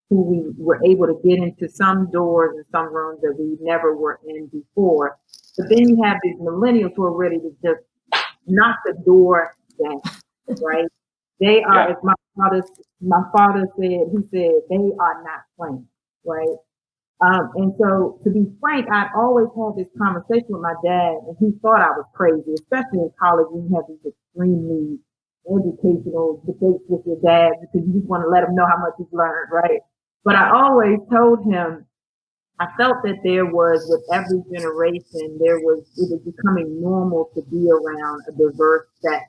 who we were able to get into some doors and some rooms that we never were in before. But then you have these millennials who are ready to just knock the door down, right? They are, as my father said, he said, they are not playing, right? And so, to be frank, I always had this conversation with my dad, and he thought I was crazy, especially in college when you have these extremely educational debates with your dad because you just want to let him know how much he's learned, right? But I always told him I felt that there was, with every generation, it was becoming normal to be around a diverse set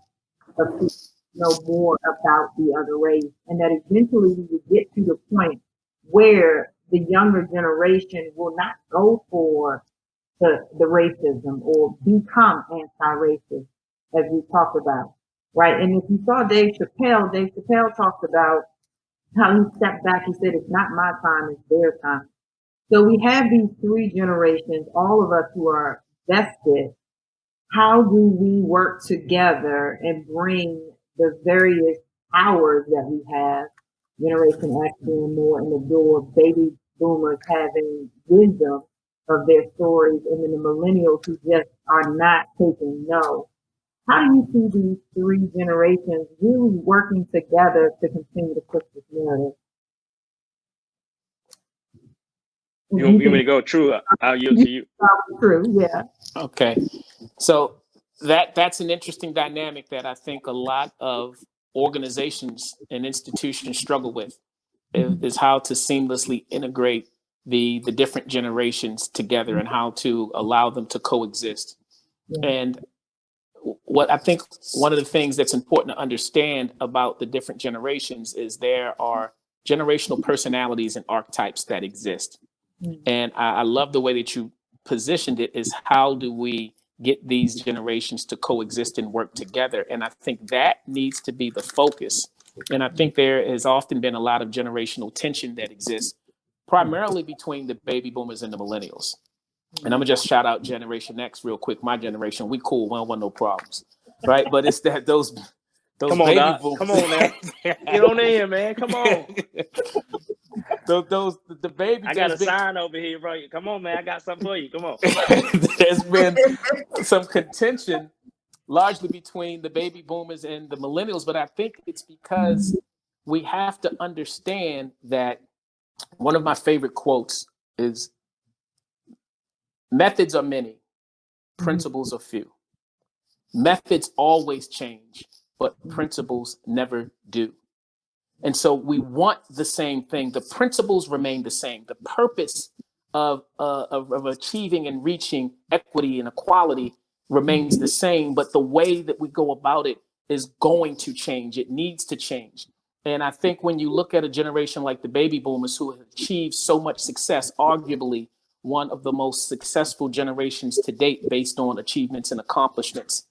of people who know more about the other race, and that eventually we would get to the point where the younger generation will not go for the racism or become anti-racist, as we talked about, right? And if you saw Dave Chappelle talked about how he stepped back. He said, "It's not my time; it's their time." So we have these three generations, all of us who are vested. How do we work together and bring the various powers that we have, Generation X being more in the door, baby boomers having wisdom of their stories, and then the millennials who just are not taking no? How do you see these three generations really working together to continue to push this narrative? You want me to go? Tru? I'll yield to you. True, yeah. Okay. So that's an interesting dynamic that I think a lot of organizations and institutions struggle with is how to seamlessly integrate the different generations together and how to allow them to coexist. Yeah. And what I think one of the things that's important to understand about the different generations is there are generational personalities and archetypes that exist. And I love the way that you positioned it is how do we get these generations to coexist and work together? And I think that needs to be the focus. And I think there has often been a lot of generational tension that exists primarily between the baby boomers and the millennials. And I'm gonna just shout out Generation X real quick. My generation, we cool, we don't want no problems, right? But it's that those Come on, baby Doc. boomers. Come on now. Get on in here, man. Come on. The baby. I got a sign over here, bro. Come on, man. I got something for you. Come on. There's been some contention largely between the baby boomers and the millennials, but I think it's because we have to understand that one of my favorite quotes is methods are many, principles are few. Methods always change, but principles never do. And so we want the same thing. The principles remain the same. The purpose of achieving and reaching equity and equality remains the same, but the way that we go about it is going to change. It needs to change. And I think when you look at a generation like the baby boomers who have achieved so much success, arguably one of the most successful generations to date based on achievements and accomplishments,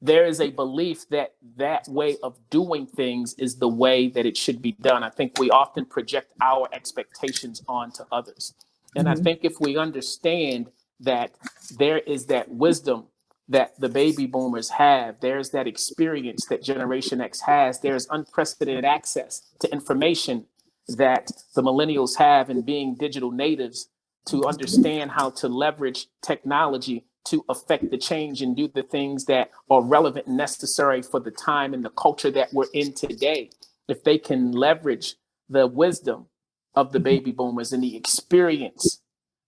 there is a belief that that way of doing things is the way that it should be done. I think we often project our expectations onto others. And I think if we understand that there is that wisdom that the baby boomers have, there's that experience that Generation X has, there's unprecedented access to information that the millennials have in being digital natives to understand how to leverage technology to affect the change and do the things that are relevant and necessary for the time and the culture that we're in today. If they can leverage the wisdom of the baby boomers and the experience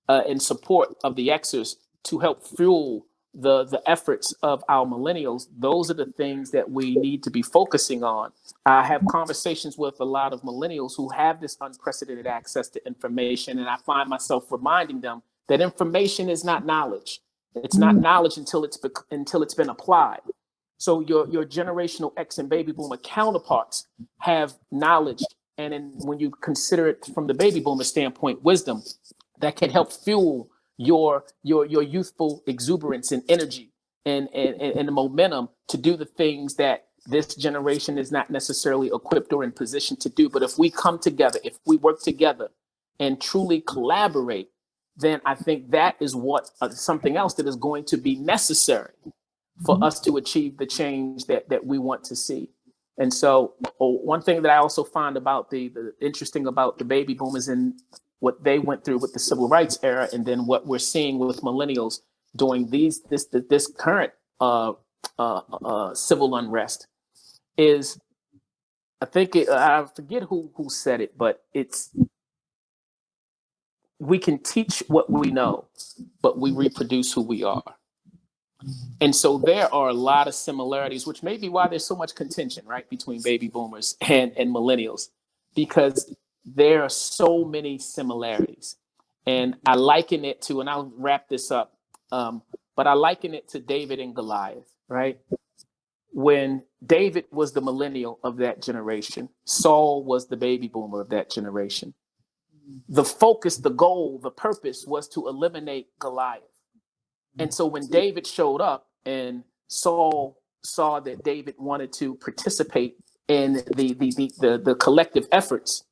and support of the Xers to help fuel the efforts of our millennials, those are the things that we need to be focusing on. I have conversations with a lot of millennials who have this unprecedented access to information, and I find myself reminding them that information is not knowledge. It's not knowledge until it's been applied. So your generational X and baby boomer counterparts have knowledge, and when you consider it from the baby boomer standpoint, wisdom that can help fuel your youthful exuberance and energy and the momentum to do the things that this generation is not necessarily equipped or in position to do. But if we come together, if we work together and truly collaborate, then I think that is what something else that is going to be necessary for us to achieve the change that we want to see. And so one thing that I also find about the interesting about the baby boomers and what they went through with the civil rights era, and then what we're seeing with millennials during this current civil unrest is, I forget who said it, but it's, we can teach what we know, but we reproduce who we are. And so there are a lot of similarities, which may be why there's so much contention, right, between baby boomers and millennials, because there are so many similarities. And I liken it to, and I'll wrap this up, but I liken it to David and Goliath, right? When David was the millennial of that generation, Saul was the baby boomer of that generation. The focus, the goal, the purpose was to eliminate Goliath. And so when David showed up and Saul saw that David wanted to participate in the collective efforts,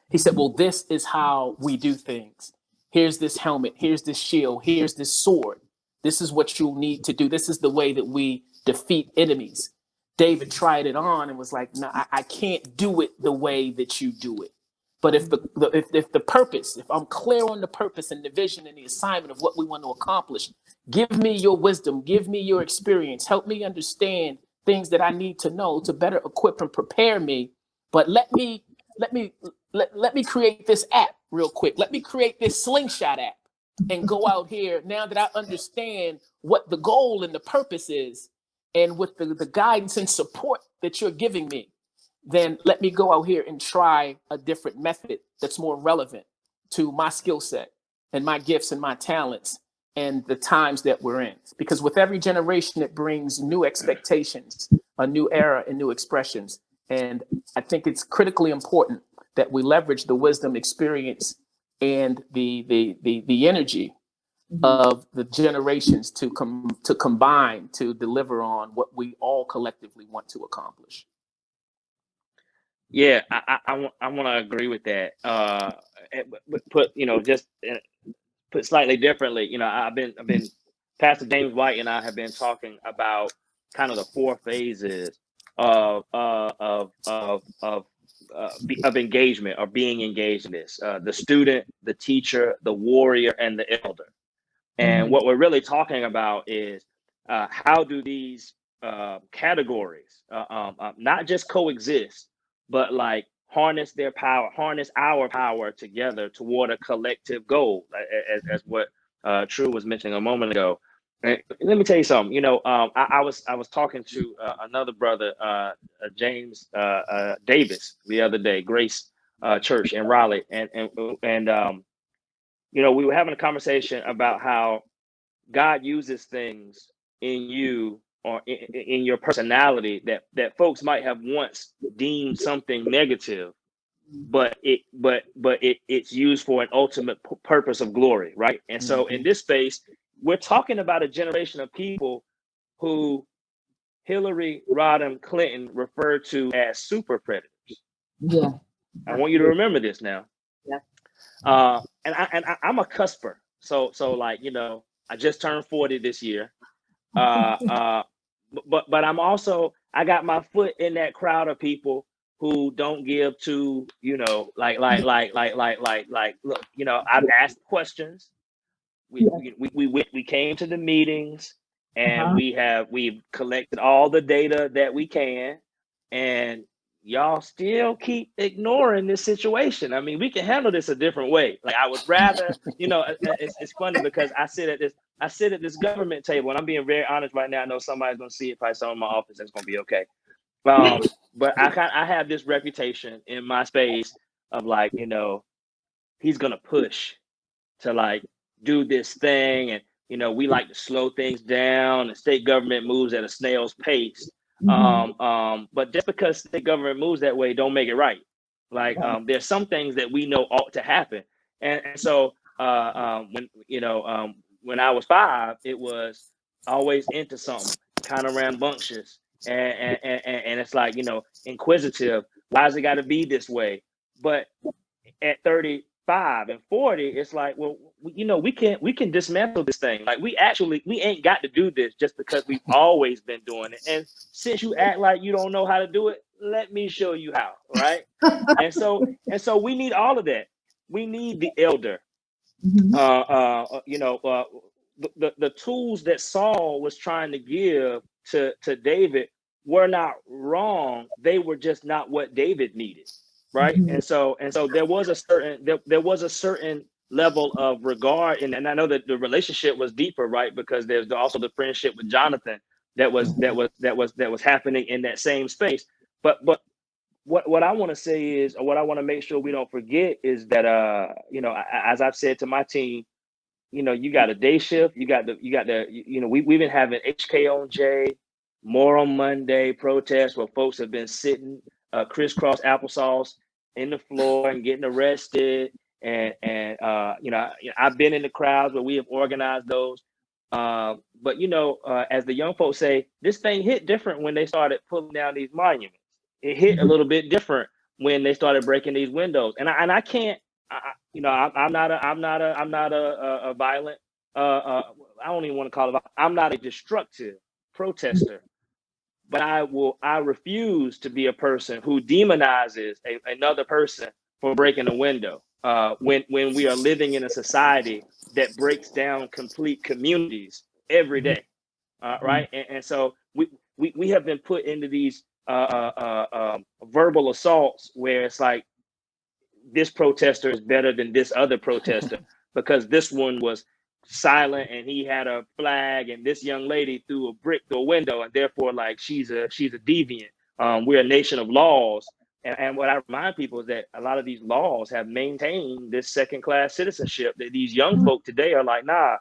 he said, well, this is how we do things. Here's this helmet, here's this shield, here's this sword. This is what you need to do. This is the way that we defeat enemies. David tried it on and was like, no, I can't do it the way that you do it. But if the purpose, if I'm clear on the purpose and the vision and the assignment of what we want to accomplish, give me your wisdom, give me your experience, help me understand things that I need to know to better equip and prepare me. But let me create this app real quick. Let me create this slingshot app and go out here now that I understand what the goal and the purpose is, and with the guidance and support that you're giving me. Then let me go out here and try a different method that's more relevant to my skill set and my gifts and my talents and the times that we're in. Because with every generation, it brings new expectations, a new era and new expressions. And I think it's critically important that we leverage the wisdom, experience, and the energy of the generations to combine to deliver on what we all collectively want to accomplish. Yeah, I want to agree with that. Put put slightly differently. I've been Pastor James White and I have been talking about kind of the four phases of engagement, or being engaged in this. The student, the teacher, the warrior, and the elder. And what we're really talking about is how do these categories not just coexist, but like harness their power, harness our power together toward a collective goal, as what Tru was mentioning a moment ago. And let me tell you something. I was talking to another brother, James Davis, the other day, Grace Church in Raleigh, and we were having a conversation about how God uses things in you or in your personality that folks might have once deemed something negative, but it's used for an ultimate purpose of glory, right? And so in this space, we're talking about a generation of people who Hillary Rodham Clinton referred to as super predators. Yeah. I want you to remember this now. Yeah. And I'm a cusper. So like, I just turned 40 this year. But I'm also, I got my foot in that crowd of people who don't give to, look, I've asked questions. We came to the meetings, and we've collected all the data that we can, and y'all still keep ignoring this situation. I mean, we can handle this a different way. Like, I would rather, it's funny because I sit at this government table, and I'm being very honest right now. I know somebody's gonna see it, probably someone in my office, that's gonna be okay. But I have this reputation in my space of like, he's gonna push to like do this thing, and we like to slow things down. The state government moves at a snail's pace. But just because the government moves that way, don't make it right. Like, there's some things that we know ought to happen, and so when I was 5, it was always into something, kind of rambunctious, and it's like, inquisitive. Why does it got to be this way? But at 35 and 40, it's like, well, we can dismantle this thing. Like, we ain't got to do this just because we've always been doing it. And since you act like you don't know how to do it, Let me show you how, right? And so we need all of that. We need the elder. The tools that Saul was trying to give to David were not wrong. They were just not what David needed, right? And so there was a certain level of regard, and I know that the relationship was deeper, right? Because there's also the friendship with Jonathan that was happening in that same space. But what I want to say is, or what I want to make sure we don't forget is that as I've said to my team, you got a day shift, we've been having HK on J, more on Monday protests where folks have been sitting crisscross applesauce in the floor and getting arrested, and I've been in the crowds where we have organized those. But as the young folks say, this thing hit different when they started pulling down these monuments. It hit a little bit different when they started breaking these windows, and I can't. I'm not a violent. I don't even want to call it. I'm not a destructive protester, but I refuse to be a person who demonizes another person for breaking a window. When we are living in a society that breaks down complete communities every day, right? And so we have been put into these verbal assaults where it's like, this protester is better than this other protester because this one was silent and he had a flag, and this young lady threw a brick through a window, and therefore, like, she's a deviant. We're a nation of laws, and what I remind people is that a lot of these laws have maintained this second-class citizenship that these young folk today are like, nah,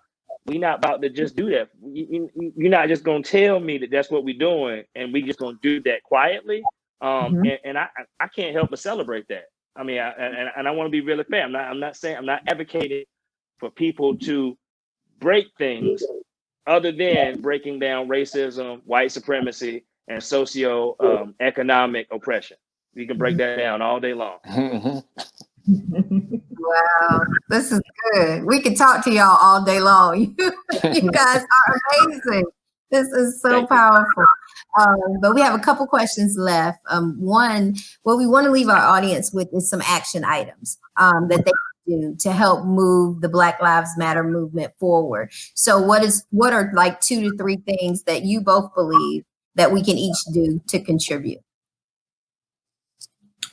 we not about to just do that. You're not just gonna tell me that that's what we're doing, and we just gonna do that quietly. And I can't help but celebrate that. I mean, I want to be really fair. I'm not advocating for people to break things other than breaking down racism, white supremacy, and socio-economic oppression. We can break that down all day long. Wow, this is good. We can talk to y'all all day long. You guys are amazing. This is so powerful. But we have a couple questions left. One, what we want to leave our audience with is some action items that they can do to help move the Black Lives Matter movement forward. So what are like 2 to 3 things that you both believe that we can each do to contribute?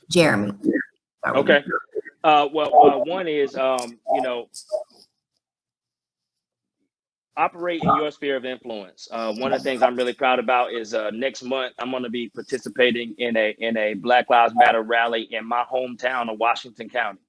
Jeremy. Okay. One is, operate in your sphere of influence. One of the things I'm really proud about is next month I'm going to be participating in a Black Lives Matter rally in my hometown of Washington County,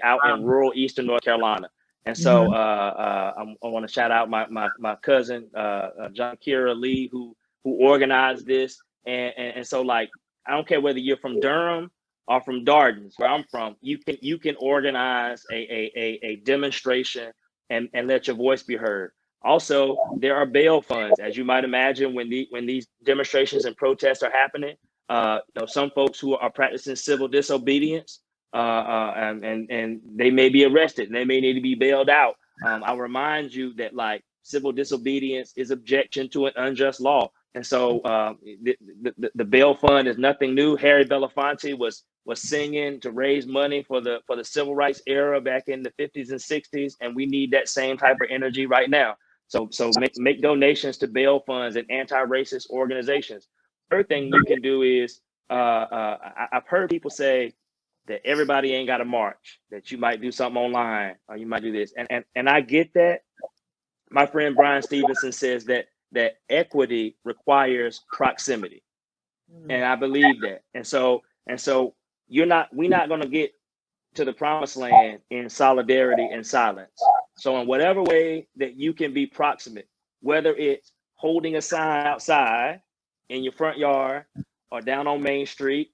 out in rural Eastern North Carolina. And so I want to shout out my cousin John Kira Lee, who organized this. And so, like, I don't care whether you're from Durham or from Dardens, where I'm from, you can organize a demonstration and let your voice be heard. Also, there are bail funds, as you might imagine, when these demonstrations and protests are happening. Some folks who are practicing civil disobedience, and they may be arrested and they may need to be bailed out. I'll remind you that, like, civil disobedience is objection to an unjust law. And so the bail fund is nothing new. Harry Belafonte was singing to raise money for the civil rights era back in the 50s and 60s, and we need that same type of energy right now. So make donations to bail funds and anti-racist organizations. Third thing you can do is, I've heard people say that everybody ain't got to march, that you might do something online or you might do this. And I get that. My friend Brian Stevenson says that equity requires proximity. And I believe that. And so we're not going to get to the promised land in solidarity and silence. So in whatever way that you can be proximate, whether it's holding a sign outside in your front yard or down on Main Street,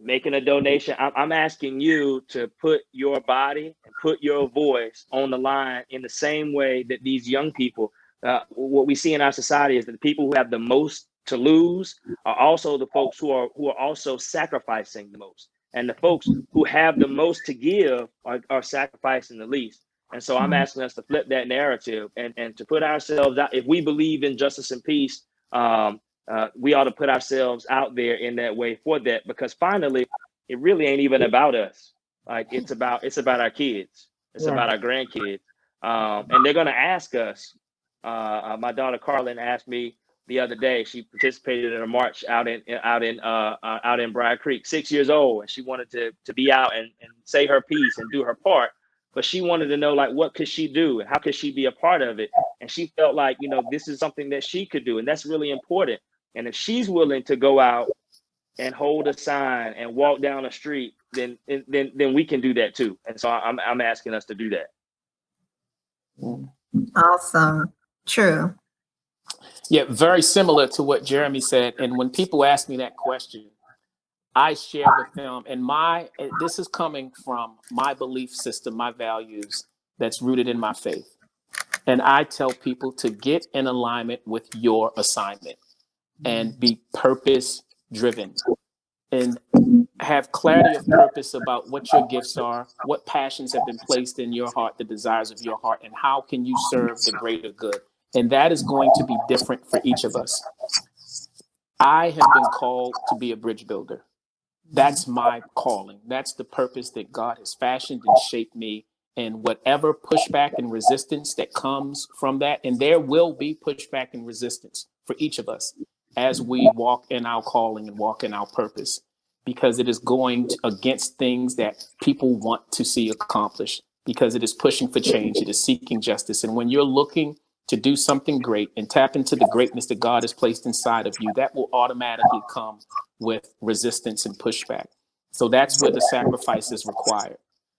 making a donation, I'm asking you to put your body and put your voice on the line in the same way that these young people, what we see in our society is that the people who have the most to lose are also the folks who are also sacrificing the most. And the folks who have the most to give are sacrificing the least. And so I'm asking us to flip that narrative and to put ourselves out. If we believe in justice and peace, we ought to put ourselves out there in that way for that, because finally, it really ain't even about us. Like it's about our kids. It's Yeah. about our grandkids. And they're going to ask us. My daughter Carlin asked me the other day. She participated in a march out in Bride Creek, 6 years old, and she wanted to be out and say her piece and do her part. But she wanted to know, like, what could she do and how could she be a part of it? And she felt like, this is something that she could do, and that's really important. And if she's willing to go out and hold a sign and walk down the street, then we can do that too. And so I'm asking us to do that. Awesome. True. Yeah, very similar to what Jeremy said. And when people ask me that question, I share with them, and this is coming from my belief system, my values, that's rooted in my faith. And I tell people to get in alignment with your assignment and be purpose driven and have clarity of purpose about what your gifts are, what passions have been placed in your heart, the desires of your heart, and how can you serve the greater good. And that is going to be different for each of us. I have been called to be a bridge builder. That's my calling. That's the purpose that God has fashioned and shaped me. And whatever pushback and resistance that comes from that, and there will be pushback and resistance for each of us as we walk in our calling and walk in our purpose, because it is going against things that people want to see accomplished, because it is pushing for change. It is seeking justice. And when you're looking to do something great and tap into the greatness that God has placed inside of you, that will automatically come with resistance and pushback. So that's where the sacrifice is required.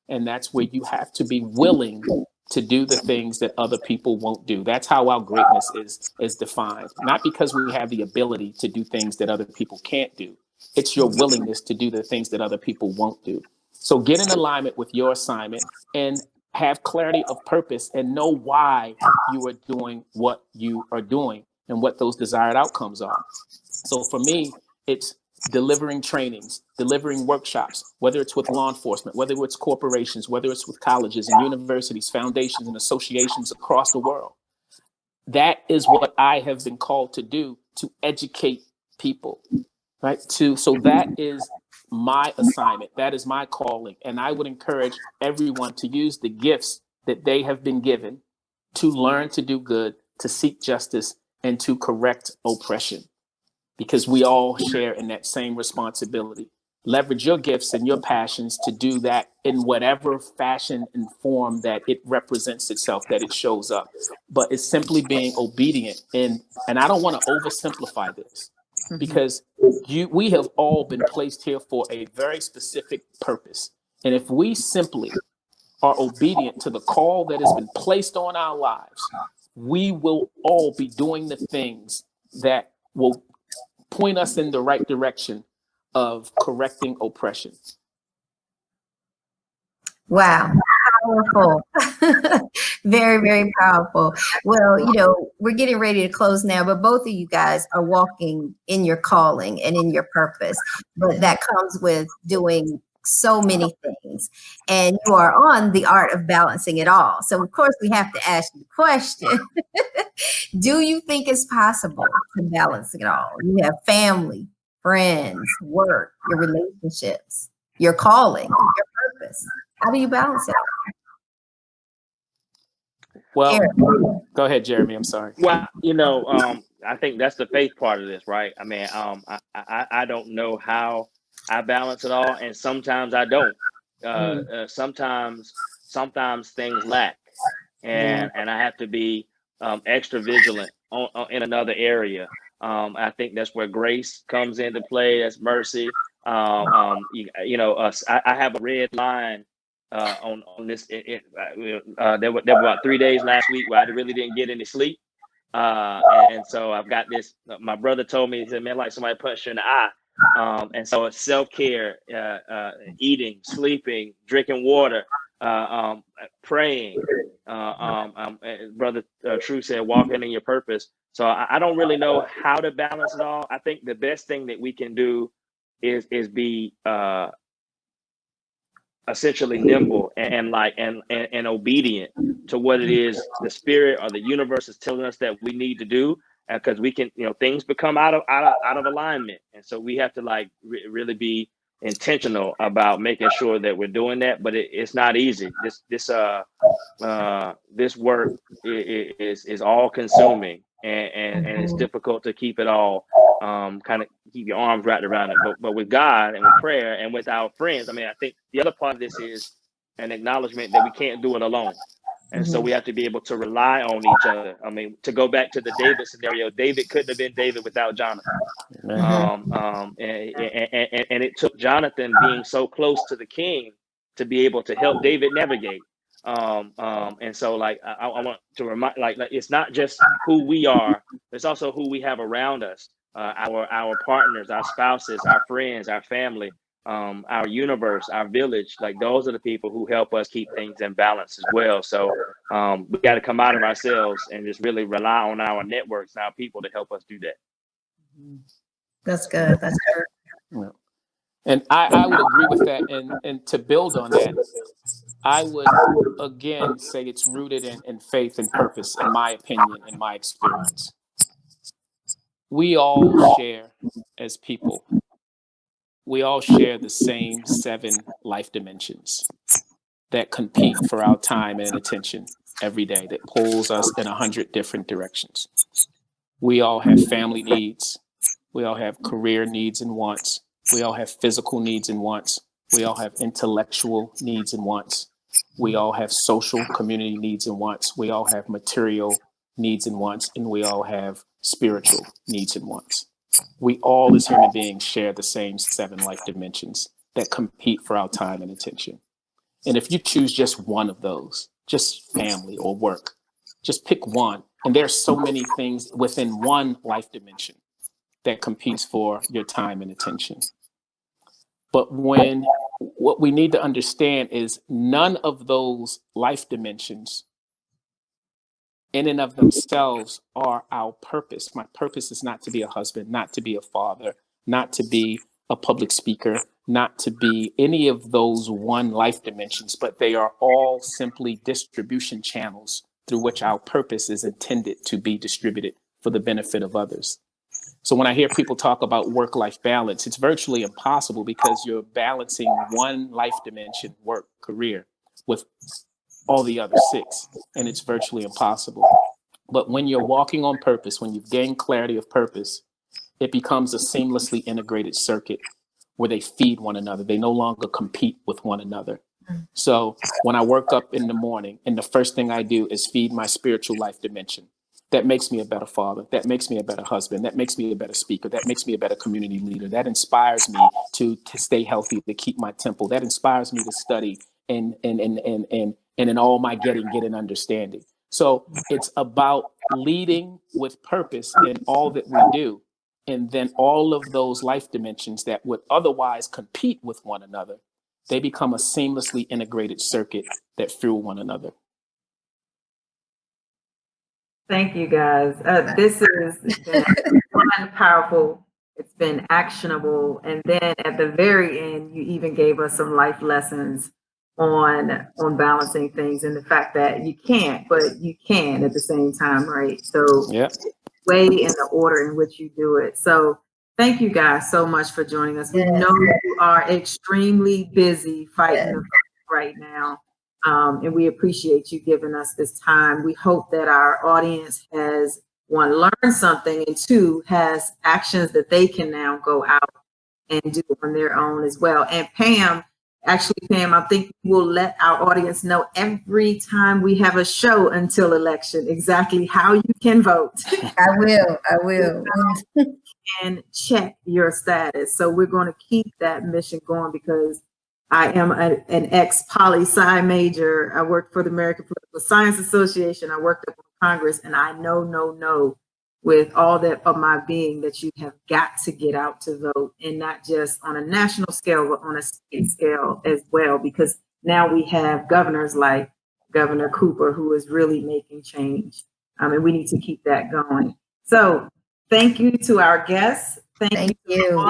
And that's where you have to be willing to do the things that other people won't do. That's how our greatness is defined. Not because we have the ability to do things that other people can't do. It's your willingness to do the things that other people won't do. So get in alignment with your assignment and have clarity of purpose and know why you are doing what you are doing and what those desired outcomes are. So for me, it's delivering trainings, delivering workshops, whether it's with law enforcement, whether it's corporations, whether it's with colleges and universities, foundations and associations across the world. That is what I have been called to do, to educate people, right? So that is my assignment. That is my calling. And I would encourage everyone to use the gifts that they have been given to learn to do good, to seek justice, and to correct oppression, because we all share in that same responsibility. Leverage your gifts and your passions to do that in whatever fashion and form that it represents itself, that it shows up. But it's simply being obedient. And I don't want to oversimplify this, because we have all been placed here for a very specific purpose. And if we simply are obedient to the call that has been placed on our lives, we will all be doing the things that will point us in the right direction of correcting oppression. Wow. Powerful. Very, very powerful. Well, we're getting ready to close now, but both of you guys are walking in your calling and in your purpose. But that comes with doing so many things. And you are on the art of balancing it all. So, of course, we have to ask you the question. Do you think it's possible to balance it all? You have family, friends, work, your relationships, your calling, your purpose. How do you balance it? Well, go ahead, Jeremy. I'm sorry. Well, I think that's the faith part of this, right? I mean, I don't know how I balance it all, and sometimes I don't. Sometimes things lack, and I have to be extra vigilant in another area. I think that's where grace comes into play. That's mercy. I have a red line on this. There were about 3 days last week where I really didn't get any sleep. And so I've got this, my brother told me, he said, man, like somebody punched you in the eye. And so it's self-care, eating, sleeping, drinking water, praying. Brother Tru said, walking in your purpose. So I don't really know how to balance it all. I think the best thing that we can do is be essentially nimble and obedient to what it is the spirit or the universe is telling us that we need to do. because we can, things become out of alignment, and so we have to like really be intentional about making sure that we're doing that. But it's not easy. This work is all consuming, and it's difficult to keep it all, kind of keep your arms wrapped around it. But with God and with prayer and with our friends, I mean, I think the other part of this is an acknowledgement that we can't do it alone. And so we have to be able to rely on each other. I mean, to go back to the David scenario, David couldn't have been David without Jonathan. And it took Jonathan being so close to the king to be able to help David navigate. And so like, I want to remind, like it's not just who we are, it's also who we have around us, our partners, our spouses, our friends, our family, our universe, our village. Like those are the people who help us keep things in balance as well. So we got to come out of ourselves and just really rely on our networks and our people to help us do that. That's good. That's good. Yeah. And I would agree with that. And to build on that, I would again say it's rooted in faith and purpose, in my opinion, in my experience. We all share as people. We all share the same 7 life dimensions that compete for our time and attention every day, that pulls us in 100 different directions. We all have family needs. We all have career needs and wants. We all have physical needs and wants. We all have intellectual needs and wants. We all have social community needs and wants. We all have material needs and wants, and we all have spiritual needs and wants. We all as human beings share the same 7 life dimensions that compete for our time and attention. And if you choose just one of those, just family or work, just pick one. And there's so many things within one life dimension that competes for your time and attention. But what we need to understand is none of those life dimensions in and of themselves are our purpose. My purpose is not to be a husband, not to be a father, not to be a public speaker, not to be any of those one life dimensions, but they are all simply distribution channels through which our purpose is intended to be distributed for the benefit of others. So when I hear people talk about work-life balance, it's virtually impossible because you're balancing one life dimension, work, career, with all the other 6, and it's virtually impossible. But when you're walking on purpose, when you've gained clarity of purpose, it becomes a seamlessly integrated circuit where they feed one another. They no longer compete with one another. So when I work up in the morning, and the first thing I do is feed my spiritual life dimension, that makes me a better father. That makes me a better husband. That makes me a better speaker. That makes me a better community leader. That inspires me to stay healthy, to keep my temple. That inspires me to study and in all my get an understanding. So it's about leading with purpose in all that we do. And then all of those life dimensions that would otherwise compete with one another, they become a seamlessly integrated circuit that fuel one another. Thank you, guys. This has been powerful. It's been actionable. And then at the very end, you even gave us some life lessons on balancing things and the fact that you can't, but you can at the same time, right? So way in the order in which you do it. So thank you guys so much for joining us. We know you are extremely busy fighting right now. And we appreciate you giving us this time. We hope that our audience has, 1, learned something, and 2, has actions that they can now go out and do on their own as well. And Pam, I think we'll let our audience know every time we have a show until election exactly how you can vote. I will. And check your status. So we're going to keep that mission going because I am an ex-poli-sci major. I worked for the American Political Science Association. I worked up in Congress, and I know with all that of my being that you have got to get out to vote, and not just on a national scale, but on a state scale as well, because now we have governors like Governor Cooper who is really making change. And we need to keep that going. So thank you to our guests. Thank you.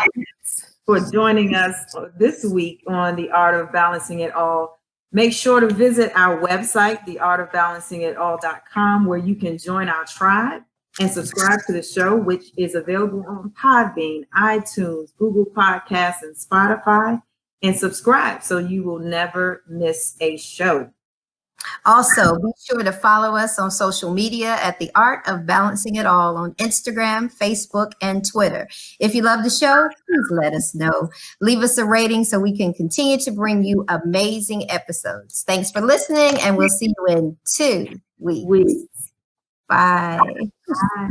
For joining us this week on The Art of Balancing It All. Make sure to visit our website, theartofbalancingitall.com, where you can join our tribe and subscribe to the show, which is available on Podbean, iTunes, Google Podcasts, and Spotify. And subscribe so you will never miss a show. Also, be sure to follow us on social media at The Art of Balancing It All on Instagram, Facebook, and Twitter. If you love the show, please let us know. Leave us a rating so we can continue to bring you amazing episodes. Thanks for listening, and we'll see you in 2 weeks. Bye. Bye.